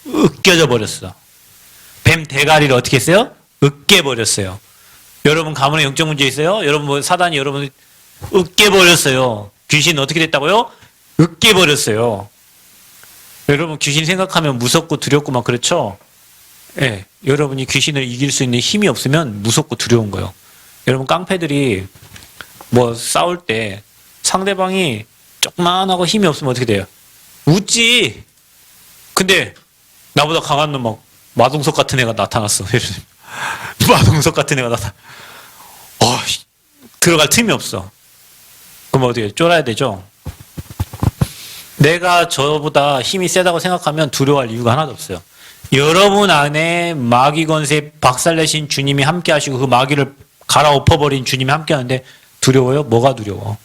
으깨져 버렸어. 뱀 대가리를 어떻게 했어요? 으깨버렸어요. 여러분 가문에 영적 문제 있어요? 여러분 뭐 사단이 여러분 으깨버렸어요. 귀신 어떻게 됐다고요? 으깨버렸어요. 여러분 귀신 생각하면 무섭고 두렵고 막 그렇죠? 예, 여러분이 귀신을 이길 수 있는 힘이 없으면 무섭고 두려운 거예요. 여러분 깡패들이 뭐 싸울 때 상대방이 조그만하고 힘이 없으면 어떻게 돼요? 웃지. 근데 나보다 강한 놈 막 마동석 같은 애가 나타났어. 마동석 같은 애가 들어갈 틈이 없어. 그럼 어떻게 쫄아야 되죠? 내가 저보다 힘이 세다고 생각하면 두려워할 이유가 하나도 없어요. 여러분 안에 마귀 권세 박살내신 주님이 함께 하시고 그 마귀를 갈아엎어버린 주님이 함께 하는데 두려워요? 뭐가 두려워?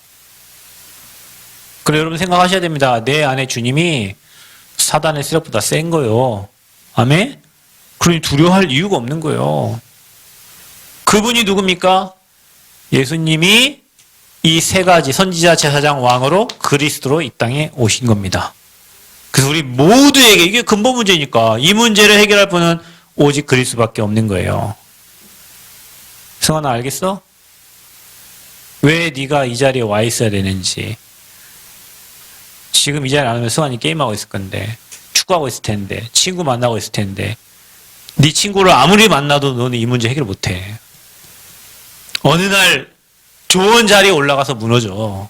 그래 여러분 생각하셔야 됩니다. 내 안에 주님이 사단의 세력보다 센 거예요. 아멘? 그러니 두려워할 이유가 없는 거예요. 그분이 누굽니까? 예수님이 이 세 가지 선지자, 제사장, 왕으로 그리스도로 이 땅에 오신 겁니다. 그래서 우리 모두에게 이게 근본 문제니까 이 문제를 해결할 분은 오직 그리스도밖에 없는 거예요. 승환아 알겠어? 왜 네가 이 자리에 와 있어야 되는지. 지금 이 자리에 안 오면 승환이 게임하고 있을 건데, 축구하고 있을 텐데, 친구 만나고 있을 텐데, 네 친구를 아무리 만나도 너는 이 문제 해결 못해. 어느 날 좋은 자리에 올라가서 무너져.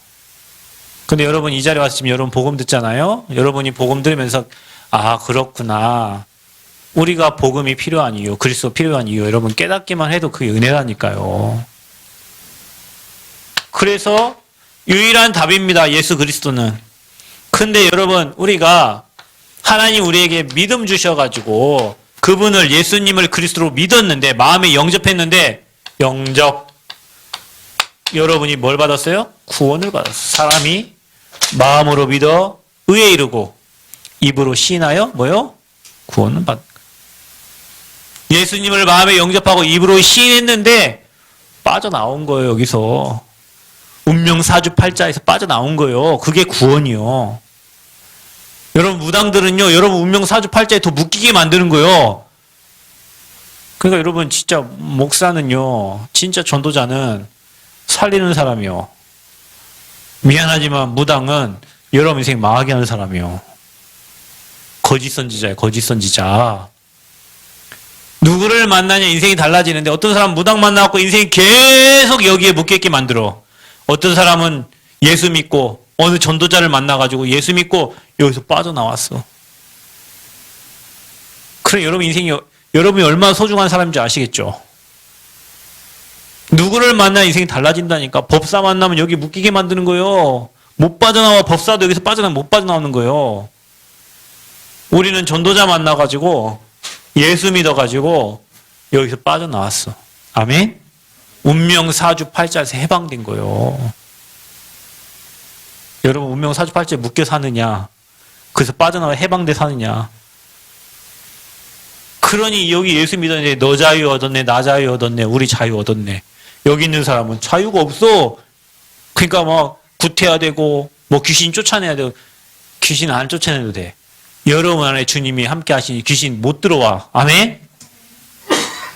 근데 여러분 이 자리에 와서 지금 여러분 복음 듣잖아요? 여러분이 복음 들으면서 아 그렇구나. 우리가 복음이 필요한 이유, 그리스도 필요한 이유 여러분 깨닫기만 해도 그게 은혜라니까요. 그래서 유일한 답입니다. 예수 그리스도는. 근데 여러분 우리가 하나님 우리에게 믿음 주셔가지고 그분을 예수님을 그리스도로 믿었는데 마음에 영접했는데 영접 여러분이 뭘 받았어요? 구원을 받았어요. 사람이 마음으로 믿어 의에 이르고 입으로 시인하여 뭐요? 구원을 받는 거예요. 예수님을 마음에 영접하고 입으로 시인했는데 빠져나온 거예요. 여기서 운명사주팔자에서 빠져나온 거예요. 그게 구원이요. 여러분 무당들은요. 여러분 운명사주팔자에 더 묶이게 만드는 거예요. 그러니까 여러분 진짜 목사는요. 진짜 전도자는 살리는 사람이요. 미안하지만 무당은 여러분 인생 망하게 하는 사람이요. 거짓 선지자예요. 거짓 선지자. 누구를 만나냐 인생이 달라지는데 어떤 사람은 무당 만나갖고 인생이 계속 여기에 묶여있게 만들어. 어떤 사람은 예수 믿고 어느 전도자를 만나가지고 예수 믿고 여기서 빠져나왔어. 그래 여러분 인생이 여러분이 얼마나 소중한 사람인지 아시겠죠? 누구를 만나 인생이 달라진다니까. 법사 만나면 여기 묶이게 만드는 거예요. 못 빠져나와. 법사도 여기서 빠져나오면 못 빠져나오는 거예요. 우리는 전도자 만나가지고 예수 믿어가지고 여기서 빠져나왔어. 아멘? 운명사주팔자에서 해방된 거예요. 여러분 운명사주팔자에 묶여 사느냐? 그래서 빠져나와 해방돼 사느냐? 그러니 여기 예수 믿었는데 너 자유 얻었네, 나 자유 얻었네, 우리 자유 얻었네. 여기 있는 사람은 자유가 없어. 그러니까 막 구태야 되고 뭐 귀신 쫓아내야 되고 귀신 안 쫓아내도 돼. 여러분 안에 주님이 함께 하시니 귀신 못 들어와. 아멘?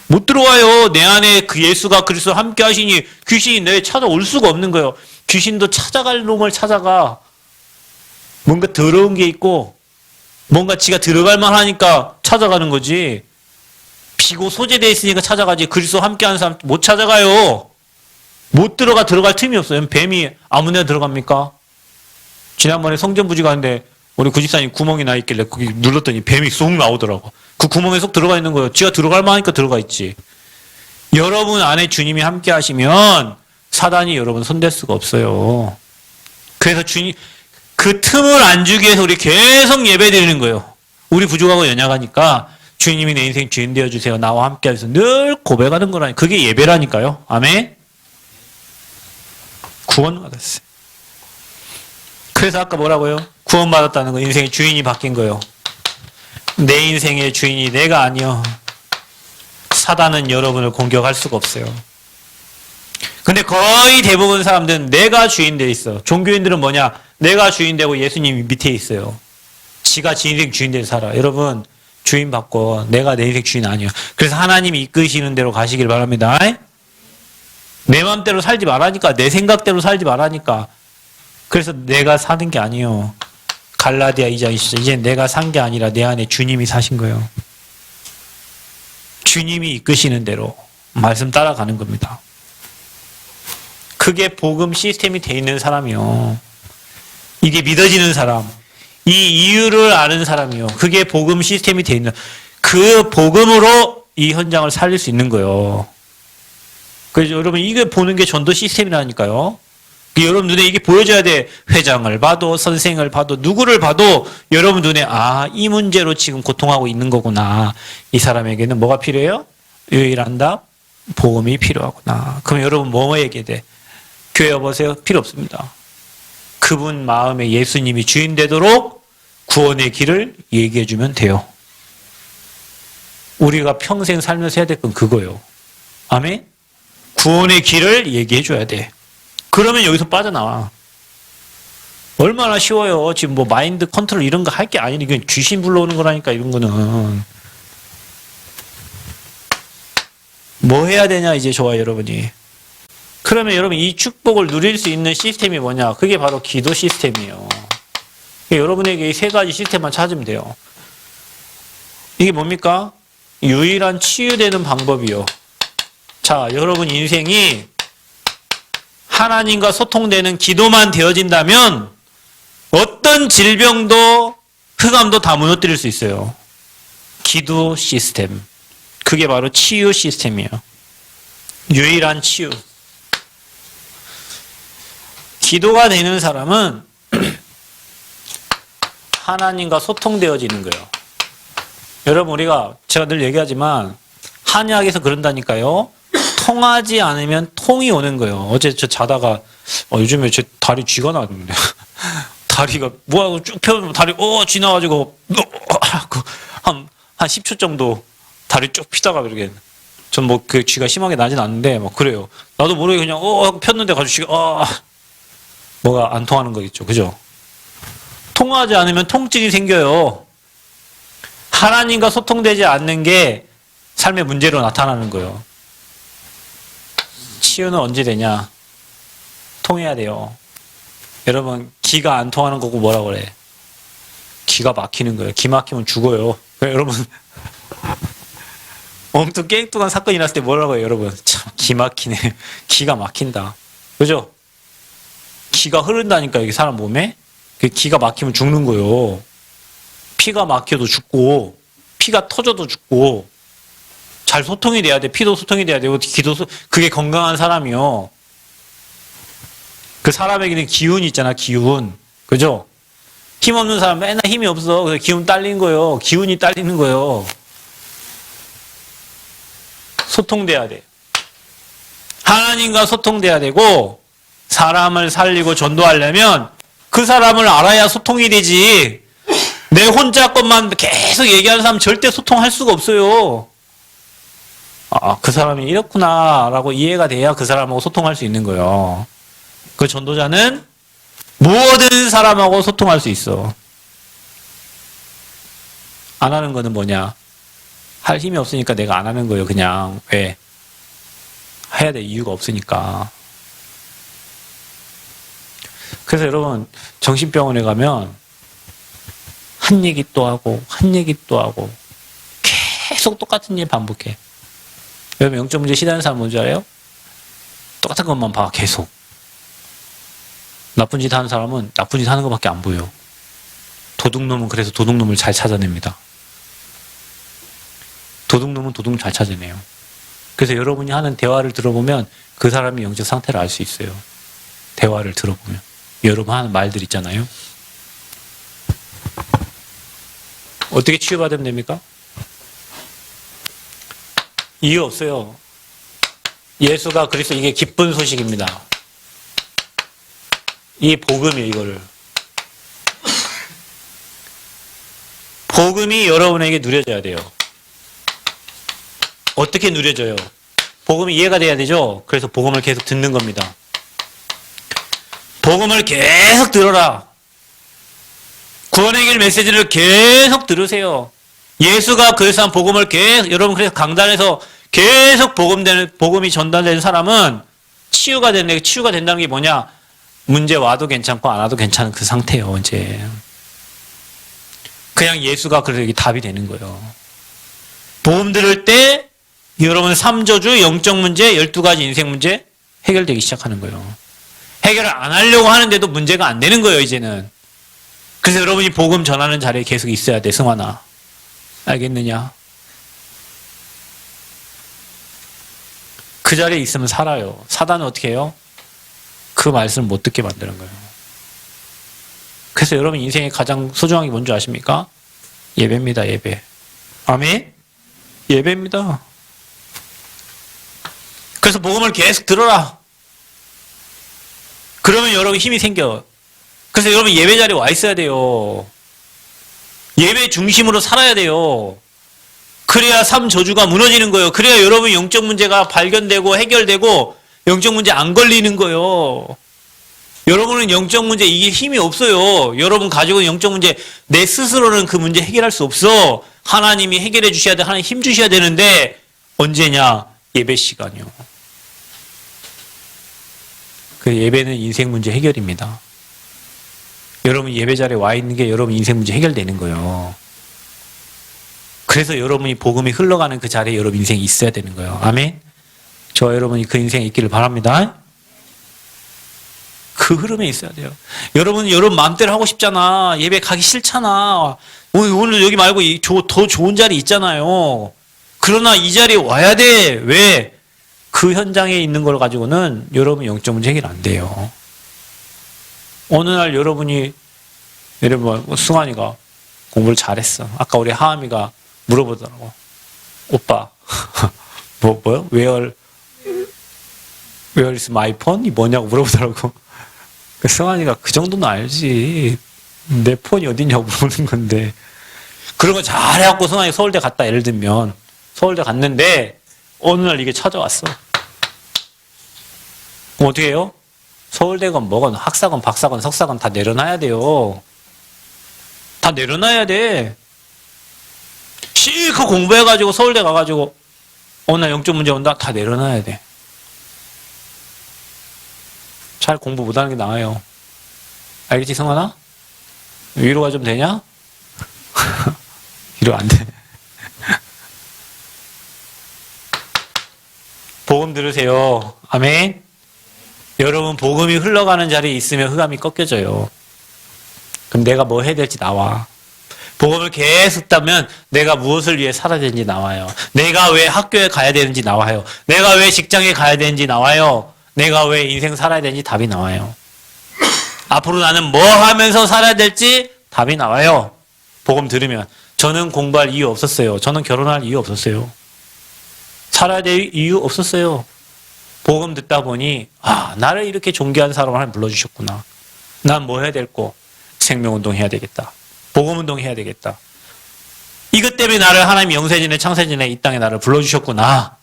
못 들어와요. 내 안에 그 예수가 그리스도 함께 하시니 귀신이 내 찾아올 수가 없는 거예요. 귀신도 찾아갈 놈을 찾아가. 뭔가 더러운 게 있고 뭔가 지가 들어갈 만하니까 찾아가는 거지. 비고 소재되어 있으니까 찾아가지. 그리스도 함께하는 사람 못 찾아가요. 못 들어갈 틈이 없어요. 뱀이 아무 데나 들어갑니까? 지난번에 성전부지 가는데 우리 구집사님 구멍이 나 있길래 거기 눌렀더니 뱀이 쏙 나오더라고. 그 구멍에 쏙 들어가 있는 거예요. 지가 들어갈 만하니까 들어가 있지. 여러분 안에 주님이 함께 하시면 사단이 여러분 손댈 수가 없어요. 그래서 주님 그 틈을 안 주기 위해서 우리 계속 예배 드리는 거예요. 우리 부족하고 연약하니까 주님이 내 인생 주인 되어주세요. 나와 함께 하셔서 늘 고백하는 거라니. 그게 예배라니까요. 아멘? 구원받았어요. 그래서 아까 뭐라고요? 구원받았다는 거 인생의 주인이 바뀐 거예요. 내 인생의 주인이 내가 아니요. 사단은 여러분을 공격할 수가 없어요. 근데 거의 대부분 사람들은 내가 주인 돼 있어. 종교인들은 뭐냐? 내가 주인 되고 예수님이 밑에 있어요. 지가 지 인생 주인 되서 살아. 여러분 주인 받고 내가 내 인생 주인 아니에요. 그래서 하나님이 이끄시는 대로 가시길 바랍니다. 내 마음대로 살지 말라니까. 내 생각대로 살지 말라니까. 그래서 내가 사는 게 아니에요. 갈라디아 2장 20절. 이제 내가 산 게 아니라 내 안에 주님이 사신 거예요. 주님이 이끄시는 대로 말씀 따라가는 겁니다. 그게 복음 시스템이 돼 있는 사람이요. 이게 믿어지는 사람. 이 이유를 아는 사람이요. 그게 복음 시스템이 돼 있는. 그 복음으로 이 현장을 살릴 수 있는 거예요. 그래서 여러분 이게 보는 게 전도 시스템이라니까요. 여러분 눈에 이게 보여져야 돼. 회장을 봐도 선생을 봐도 누구를 봐도 여러분 눈에 아, 이 문제로 지금 고통하고 있는 거구나. 이 사람에게는 뭐가 필요해요? 유일한 답? 복음이 필요하구나. 그럼 여러분 뭐 얘기해야 돼? 교회 여보세요? 필요 없습니다. 그분 마음에 예수님이 주인 되도록 구원의 길을 얘기해 주면 돼요. 우리가 평생 살면서 해야 될 건 그거예요. 아멘? 구원의 길을 얘기해 줘야 돼. 그러면 여기서 빠져나와. 얼마나 쉬워요. 지금 뭐 마인드 컨트롤 이런 거 할 게 아니니 이건 귀신 불러오는 거라니까 이런 거는. 뭐 해야 되냐 이제 좋아요 여러분이. 그러면 여러분 이 축복을 누릴 수 있는 시스템이 뭐냐? 그게 바로 기도 시스템이에요. 여러분에게 이 세 가지 시스템만 찾으면 돼요. 이게 뭡니까? 유일한 치유되는 방법이요. 자, 여러분 인생이 하나님과 소통되는 기도만 되어진다면 어떤 질병도 흑암도 다 무너뜨릴 수 있어요. 기도 시스템. 그게 바로 치유 시스템이에요. 유일한 치유. 기도가 되는 사람은 하나님과 소통되어지는 거예요. 여러분 우리가 제가 늘 얘기하지만 한의학에서 그런다니까요. 통하지 않으면 통이 오는 거예요. 어제 저 자다가 요즘에 제 다리 쥐가 나는데 다리가 뭐하고 쭉 펴면 다리 쥐 나가지고 한 10초 정도 다리 쭉 피다가 그러게. 전 뭐 그 쥐가 심하게 나진 않는데 뭐 그래요. 나도 모르게 그냥 하고 폈는데 가지고 쥐가 뭐가 안 통하는 거겠죠. 그죠? 통하지 않으면 통증이 생겨요. 하나님과 소통되지 않는 게 삶의 문제로 나타나는 거예요. 치유는 언제 되냐? 통해야 돼요. 여러분 기가 안 통하는 거고 뭐라고 그래? 기가 막히는 거예요. 기 막히면 죽어요. 여러분 엄청 깽뚱한 사건이 났을 때 뭐라고 해요? 여러분 참 기 막히네. 기가 막힌다. 그죠? 기가 흐른다니까 여기 사람 몸에. 그 기가 막히면 죽는 거예요. 피가 막혀도 죽고 피가 터져도 죽고 잘 소통이 돼야 돼. 피도 소통이 돼야 되고 기도 그게 건강한 사람이요. 그 사람에게는 기운이 있잖아. 기운. 그죠? 힘없는 사람 맨날 힘이 없어. 그래서 기운 딸린 거예요. 기운이 딸리는 거예요. 소통돼야 돼. 하나님과 소통돼야 되고 사람을 살리고 전도하려면 그 사람을 알아야 소통이 되지. 내 혼자 것만 계속 얘기하는 사람 절대 소통할 수가 없어요. 그 사람이 이렇구나 라고 이해가 돼야 그 사람하고 소통할 수 있는 거예요. 그 전도자는 모든 사람하고 소통할 수 있어. 안 하는 거는 뭐냐? 할 힘이 없으니까 내가 안 하는 거예요. 그냥. 왜? 해야 될 이유가 없으니까. 그래서 여러분 정신병원에 가면 한 얘기 또 하고 한 얘기 또 하고 계속 똑같은 일 반복해. 여러분 영적 문제 시달리는 사람 뭔지 알아요? 똑같은 것만 봐. 계속. 나쁜 짓 하는 사람은 나쁜 짓 하는 것밖에 안 보여. 도둑놈은 그래서 도둑놈을 잘 찾아냅니다. 도둑놈은 도둑 잘 찾아내요. 그래서 여러분이 하는 대화를 들어보면 그 사람의 영적 상태를 알 수 있어요. 대화를 들어보면. 여러분 하는 말들 있잖아요. 어떻게 치유받으면 됩니까? 이유 없어요. 예수가 그리스도 이게 기쁜 소식입니다. 이 복음이에요, 이거를. 복음이 여러분에게 누려져야 돼요. 어떻게 누려져요? 복음이 이해가 돼야 되죠? 그래서 복음을 계속 듣는 겁니다. 복음을 계속 들어라. 구원의 길 메시지를 계속 들으세요. 예수가 그래서 한 복음을 계속, 여러분 그래서 강단에서 계속 복음이 전달되는 사람은 치유가 된다는 게 뭐냐? 문제 와도 괜찮고 안 와도 괜찮은 그 상태예요, 이제. 그냥 예수가 그래서 이게 답이 되는 거예요. 복음 들을 때 여러분 3저주, 영적 문제, 12가지 인생 문제 해결되기 시작하는 거예요. 해결을 안 하려고 하는데도 문제가 안 되는 거예요, 이제는. 그래서 여러분이 복음 전하는 자리에 계속 있어야 돼, 승환아. 알겠느냐? 그 자리에 있으면 살아요. 사단은 어떻게 해요? 그 말씀을 못 듣게 만드는 거예요. 그래서 여러분 인생의 가장 소중한 게 뭔지 아십니까? 예배입니다, 예배. 아멘? 예배입니다. 그래서 복음을 계속 들어라. 그러면 여러분 힘이 생겨. 그래서 여러분 예배 자리에 와 있어야 돼요. 예배 중심으로 살아야 돼요. 그래야 3저주가 무너지는 거예요. 그래야 여러분 영적 문제가 발견되고 해결되고 영적 문제 안 걸리는 거예요. 여러분은 영적 문제 이게 힘이 없어요. 여러분 가지고 영적 문제 내 스스로는 그 문제 해결할 수 없어. 하나님이 해결해 주셔야 돼. 하나님 힘 주셔야 되는데 언제냐? 예배 시간이요. 그 예배는 인생 문제 해결입니다. 여러분 예배 자리에 와 있는 게 여러분 인생 문제 해결되는 거예요. 그래서 여러분이 복음이 흘러가는 그 자리에 여러분 인생이 있어야 되는 거예요. 아멘? 저 여러분이 그 인생에 있기를 바랍니다. 그 흐름에 있어야 돼요. 여러분 마음대로 하고 싶잖아. 예배 가기 싫잖아. 오늘 여기 말고 더 좋은 자리 있잖아요. 그러나 이 자리에 와야 돼. 왜? 그 현장에 있는 걸 가지고는 여러분 영적 문제 해결 안 돼요. 어느 날 여러분 승환이가 공부를 잘했어. 아까 우리 하암이가 물어보더라고. 오빠, 뭐요? Where is my phone? 이 뭐냐고 물어보더라고. 승환이가 그 정도는 알지. 내 폰이 어디냐고 물어보는 건데. 그런 거 잘해갖고 승환이 서울대 갔다, 예를 들면. 서울대 갔는데, 어느 날 이게 찾아왔어. 그럼 어떻게 해요? 서울대건 뭐건 학사건 박사건 석사건 다 내려놔야 돼요. 다 내려놔야 돼. 실컷 공부해가지고 서울대 가가지고 어느 날 영적 문제 온다? 다 내려놔야 돼. 잘 공부 못하는 게 나아요. 알겠지 성환아? 위로가 좀 되냐? 위로 안 돼. 복음 들으세요. 아멘. 여러분 복음이 흘러가는 자리에 있으면 흑암이 꺾여져요. 그럼 내가 뭐 해야 될지 나와. 복음을 계속 듣다면 내가 무엇을 위해 살아야 되는지 나와요. 내가 왜 학교에 가야 되는지 나와요. 내가 왜 직장에 가야 되는지 나와요. 내가 왜 인생 살아야 되는지 답이 나와요. 앞으로 나는 뭐 하면서 살아야 될지 답이 나와요. 복음 들으면. 저는 공부할 이유 없었어요. 저는 결혼할 이유 없었어요. 살아야 될 이유 없었어요. 복음 듣다 보니 나를 이렇게 존귀한 사람을 하나님 불러주셨구나. 난 뭐 해야 될꼬? 생명운동 해야 되겠다. 복음운동 해야 되겠다. 이것 때문에 나를 하나님 영세진에 창세진에 이 땅에 나를 불러주셨구나.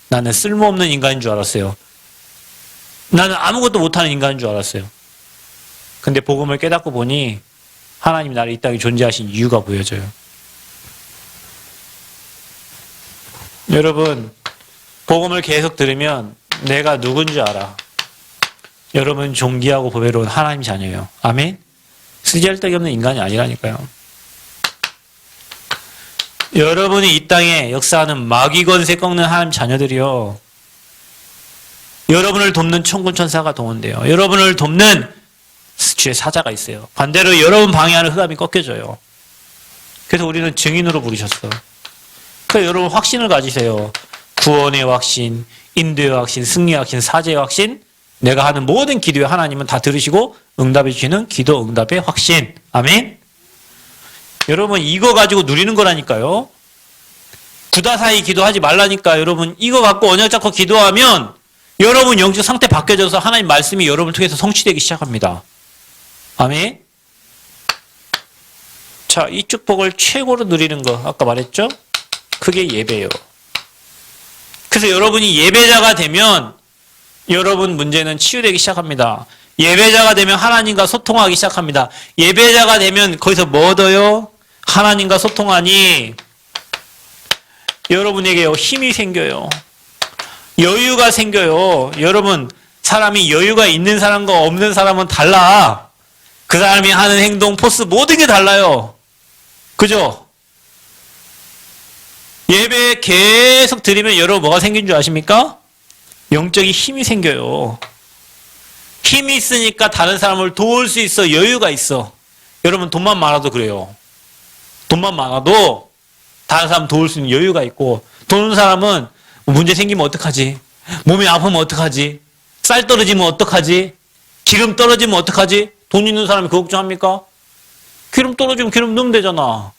나는 쓸모없는 인간인 줄 알았어요. 나는 아무것도 못하는 인간인 줄 알았어요. 근데 복음을 깨닫고 보니 하나님이 나를 이 땅에 존재하신 이유가 보여져요. 여러분 복음을 계속 들으면 내가 누군지 알아. 여러분 존귀하고 보배로운 하나님 자녀예요. 아멘? 쓰잘데기 없는 인간이 아니라니까요. 여러분이 이 땅에 역사하는 마귀 권세 꺾는 하나님 자녀들이요. 여러분을 돕는 천군 천사가 동원돼요. 여러분을 돕는 주의 사자가 있어요. 반대로 여러분 방해하는 흑암이 꺾여져요. 그래서 우리는 증인으로 부르셨어. 그러니까 여러분 확신을 가지세요. 구원의 확신, 인도의 확신, 승리의 확신, 사제의 확신, 내가 하는 모든 기도에 하나님은 다 들으시고 응답해 주시는 기도 응답의 확신. 아멘. 여러분 이거 가지고 누리는 거라니까요. 구다사이 기도하지 말라니까. 여러분 이거 갖고 언약 잡고 기도하면 여러분 영적 상태 바뀌어져서 하나님 말씀이 여러분을 통해서 성취되기 시작합니다. 아멘. 자, 이 축복을 최고로 누리는 거 아까 말했죠? 그게 예배예요. 그래서 여러분이 예배자가 되면 여러분 문제는 치유되기 시작합니다. 예배자가 되면 하나님과 소통하기 시작합니다. 예배자가 되면 거기서 뭐 얻어요? 하나님과 소통하니 여러분에게요 힘이 생겨요. 여유가 생겨요. 여러분 사람이 여유가 있는 사람과 없는 사람은 달라. 그 사람이 하는 행동, 포스 모든 게 달라요. 그죠? 예배 계속 드리면 여러분 뭐가 생긴 줄 아십니까? 영적인 힘이 생겨요. 힘이 있으니까 다른 사람을 도울 수 있어. 여유가 있어. 여러분 돈만 많아도 그래요. 돈만 많아도 다른 사람 도울 수 있는 여유가 있고, 돈 없는 사람은 문제 생기면 어떡하지? 몸이 아프면 어떡하지? 쌀 떨어지면 어떡하지? 기름 떨어지면 어떡하지? 돈 있는 사람이 그 걱정합니까? 기름 떨어지면 기름 넣으면 되잖아.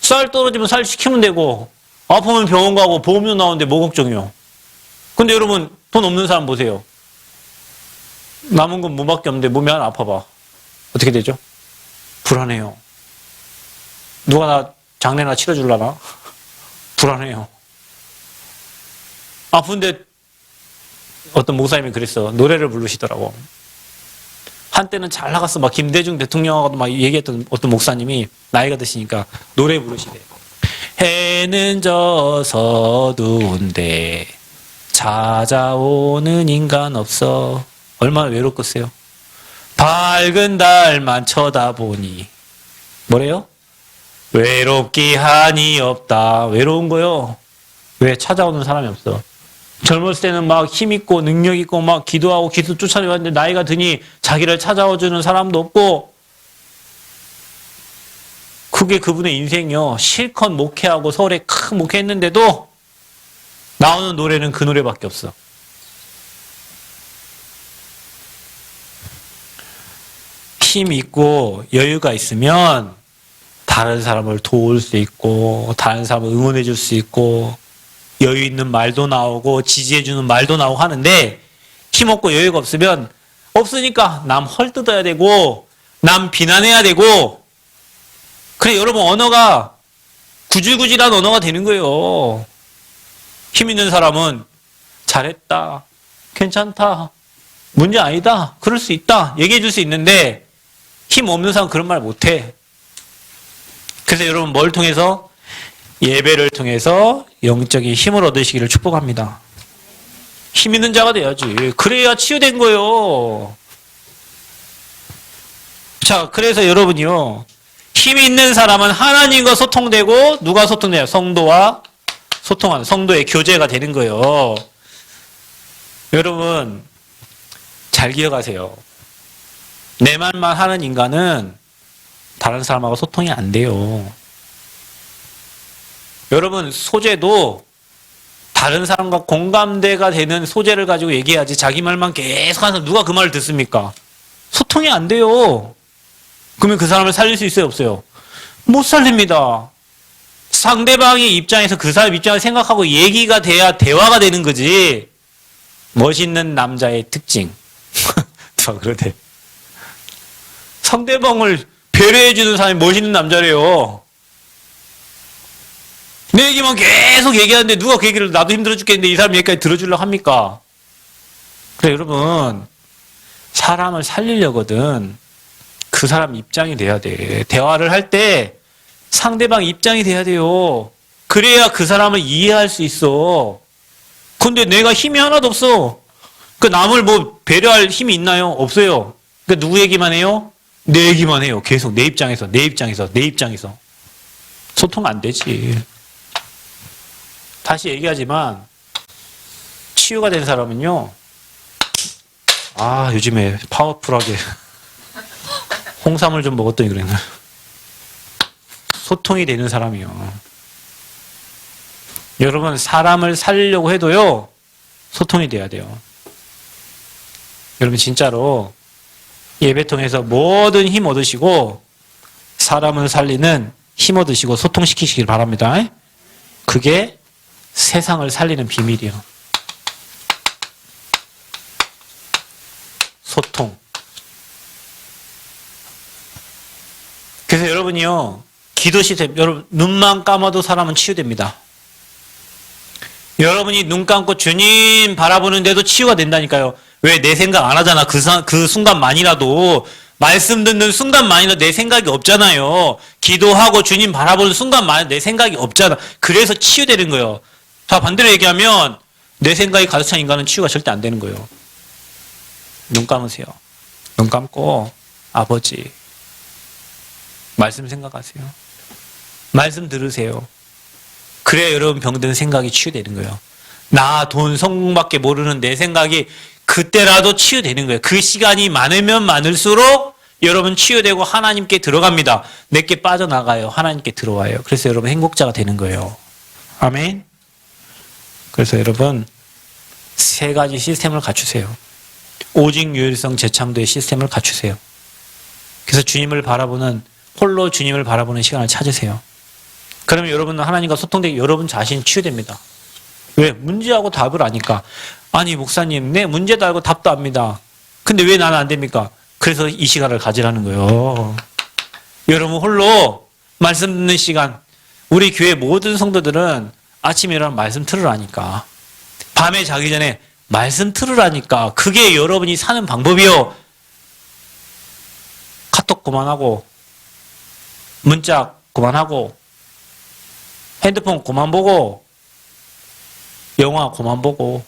쌀 떨어지면 쌀 시키면 되고, 아프면 병원 가고 보험료 나오는데 뭐 걱정이요? 근데 여러분 돈 없는 사람 보세요. 남은 건 뭐밖에 없는데 몸이 하나 아파봐. 어떻게 되죠? 불안해요. 누가 나 장례나 치러줄라나? 불안해요. 아픈데 어떤 목사님이 그랬어. 노래를 부르시더라고. 한때는 잘 나갔어. 막 김대중 대통령하고도 막 얘기했던 어떤 목사님이 나이가 드시니까 노래 부르시대요. 해는 져서 어두운데 찾아오는 인간 없어. 얼마나 외롭겠어요. 밝은 달만 쳐다보니 뭐래요? 외롭기 한이 없다. 외로운 거요. 왜? 찾아오는 사람이 없어. 젊었을 때는 막 힘있고 능력있고 막 기도하고 기도 쫓아내왔는데 나이가 드니 자기를 찾아와주는 사람도 없고, 그게 그분의 인생이요. 실컷 목회하고 서울에 큰 목회했는데도 나오는 노래는 그 노래밖에 없어. 힘 있고 여유가 있으면 다른 사람을 도울 수 있고 다른 사람을 응원해 줄 수 있고 여유 있는 말도 나오고 지지해 주는 말도 나오고 하는데, 힘없고 여유가 없으면 없으니까 남 헐뜯어야 되고 남 비난해야 되고, 그래 여러분 언어가 구질구질한 언어가 되는 거예요. 힘 있는 사람은 잘했다, 괜찮다, 문제 아니다, 그럴 수 있다 얘기해 줄 수 있는데, 힘 없는 사람은 그런 말 못해. 그래서 여러분 뭘 통해서? 예배를 통해서 영적인 힘을 얻으시기를 축복합니다. 힘 있는 자가 돼야지. 그래야 치유된 거예요. 자, 그래서 여러분이요, 힘 있는 사람은 하나님과 소통되고, 누가 소통돼요? 성도와 소통하는, 성도의 교제가 되는 거예요. 여러분 잘 기억하세요. 내 말만 하는 인간은 다른 사람하고 소통이 안 돼요. 여러분 소재도 다른 사람과 공감대가 되는 소재를 가지고 얘기해야지, 자기 말만 계속 하면서 누가 그 말을 듣습니까? 소통이 안 돼요. 그러면 그 사람을 살릴 수 있어요, 없어요? 못 살립니다. 상대방의 입장에서 그 사람 입장을 생각하고 얘기가 돼야 대화가 되는 거지. 멋있는 남자의 특징. 누가 그러대. 상대방을 배려해주는 사람이 멋있는 남자래요. 내 얘기만 계속 얘기하는데 누가 그 얘기를, 나도 힘들어 죽겠는데 이 사람 얘기까지 들어주려고 합니까? 그래 여러분, 사람을 살리려거든 그 사람 입장이 돼야 돼. 대화를 할 때 상대방 입장이 돼야 돼요. 그래야 그 사람을 이해할 수 있어. 근데 내가 힘이 하나도 없어. 그 남을 뭐 배려할 힘이 있나요? 없어요. 그 누구 얘기만 해요? 내 얘기만 해요. 계속 내 입장에서 소통 안 되지. 다시 얘기하지만 치유가 된 사람은요, 요즘에 파워풀하게 홍삼을 좀 먹었더니 그랬나, 소통이 되는 사람이요. 여러분 사람을 살리려고 해도요 소통이 돼야 돼요. 여러분 진짜로 예배 통해서 모든 힘 얻으시고 사람을 살리는 힘 얻으시고 소통시키시길 바랍니다. 그게 세상을 살리는 비밀이요. 소통. 그래서 여러분이요, 기도 시스템, 여러분 눈만 감아도 사람은 치유됩니다. 여러분이 눈 감고 주님 바라보는데도 치유가 된다니까요. 왜? 내 생각 안 하잖아. 그 순간만이라도, 말씀 듣는 순간만이라도 내 생각이 없잖아요. 기도하고 주님 바라보는 순간만 내 생각이 없잖아. 그래서 치유되는 거예요. 자, 반대로 얘기하면 내 생각이 가득 찬 인간은 치유가 절대 안 되는 거예요. 눈 감으세요. 눈 감고 아버지 말씀 생각하세요. 말씀 들으세요. 그래야 여러분 병든 생각이 치유되는 거예요. 나, 돈, 성공밖에 모르는 내 생각이 그때라도 치유되는 거예요. 그 시간이 많으면 많을수록 여러분 치유되고 하나님께 들어갑니다. 내게 빠져나가요. 하나님께 들어와요. 그래서 여러분 행복자가 되는 거예요. 아멘. 그래서 여러분 세 가지 시스템을 갖추세요. 오직 유일성 재창조의 시스템을 갖추세요. 그래서 주님을 바라보는, 홀로 주님을 바라보는 시간을 찾으세요. 그러면 여러분은 하나님과 소통되고 여러분 자신 치유됩니다. 왜? 문제하고 답을 아니까. 아니 목사님, 내 문제도 알고 답도 압니다. 근데 왜 나는 안 됩니까? 그래서 이 시간을 가지라는 거예요. 여러분 홀로 말씀 듣는 시간, 우리 교회 모든 성도들은 아침에 일어나면 말씀 들으라니까. 밤에 자기 전에 말씀 들으라니까. 그게 여러분이 사는 방법이요. 카톡 그만하고, 문자 그만하고, 핸드폰 그만 보고, 영화 그만 보고,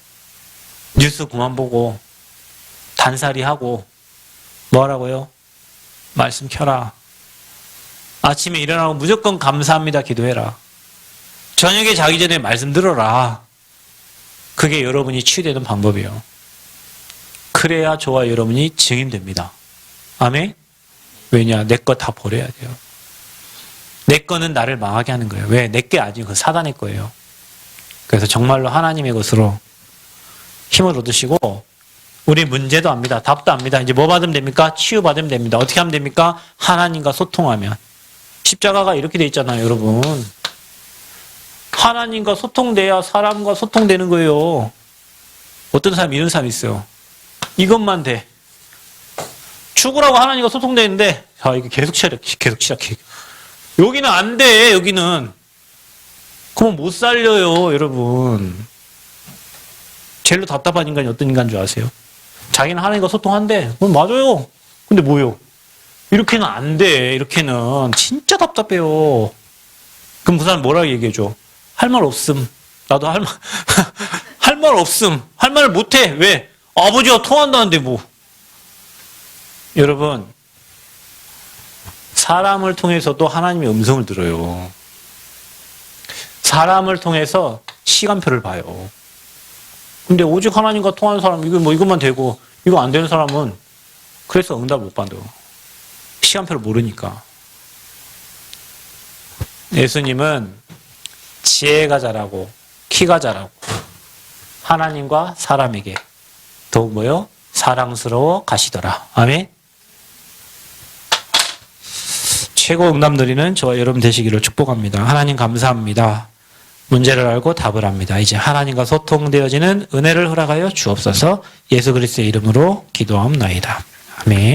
뉴스 그만 보고, 단살이 하고, 뭐 하라고요? 말씀 켜라. 아침에 일어나고 무조건 감사합니다 기도해라. 저녁에 자기 전에 말씀 들어라. 그게 여러분이 치유되는 방법이에요. 그래야 저와 여러분이 증인됩니다. 아멘? 왜냐? 내 거 다 버려야 돼요. 내 거는 나를 망하게 하는 거예요. 왜? 내 게 아니고 그 사단의 거예요. 그래서 정말로 하나님의 것으로 힘을 얻으시고 우리 문제도 압니다. 답도 압니다. 이제 뭐 받으면 됩니까? 치유받으면 됩니다. 어떻게 하면 됩니까? 하나님과 소통하면. 십자가가 이렇게 돼 있잖아요, 여러분. 하나님과 소통돼야 사람과 소통되는 거예요. 어떤 사람이 이런 사람이 있어요. 이것만 돼. 죽으라고 하나님과 소통되는데, 자, 이게 계속 시작해. 여기는 안 돼, 여기는. 그러면 못 살려요, 여러분. 제일로 답답한 인간이 어떤 인간인 줄 아세요? 자기는 하나님과 소통한대. 맞아요. 근데 뭐요? 이렇게는 안 돼, 이렇게는. 진짜 답답해요. 그럼 그 사람 뭐라고 얘기해줘? 할 말 없음. 나도 할 말 없음. 할 말을 못해. 왜? 아버지와 통한다는데 뭐. 여러분, 사람을 통해서도 하나님의 음성을 들어요. 사람을 통해서 시간표를 봐요. 근데 오직 하나님과 통하는 사람, 이것만 되고, 이거 안 되는 사람은 그래서 응답을 못 받아. 시간표를 모르니까. 예수님은 지혜가 자라고, 키가 자라고, 하나님과 사람에게 더욱 뭐요? 사랑스러워 가시더라. 아멘? 최고 응답 누리는 저와 여러분 되시기를 축복합니다. 하나님 감사합니다. 문제를 알고 답을 합니다. 이제 하나님과 소통되어지는 은혜를 허락하여 주옵소서. 예수 그리스도의 이름으로 기도하옵나이다. 아멘.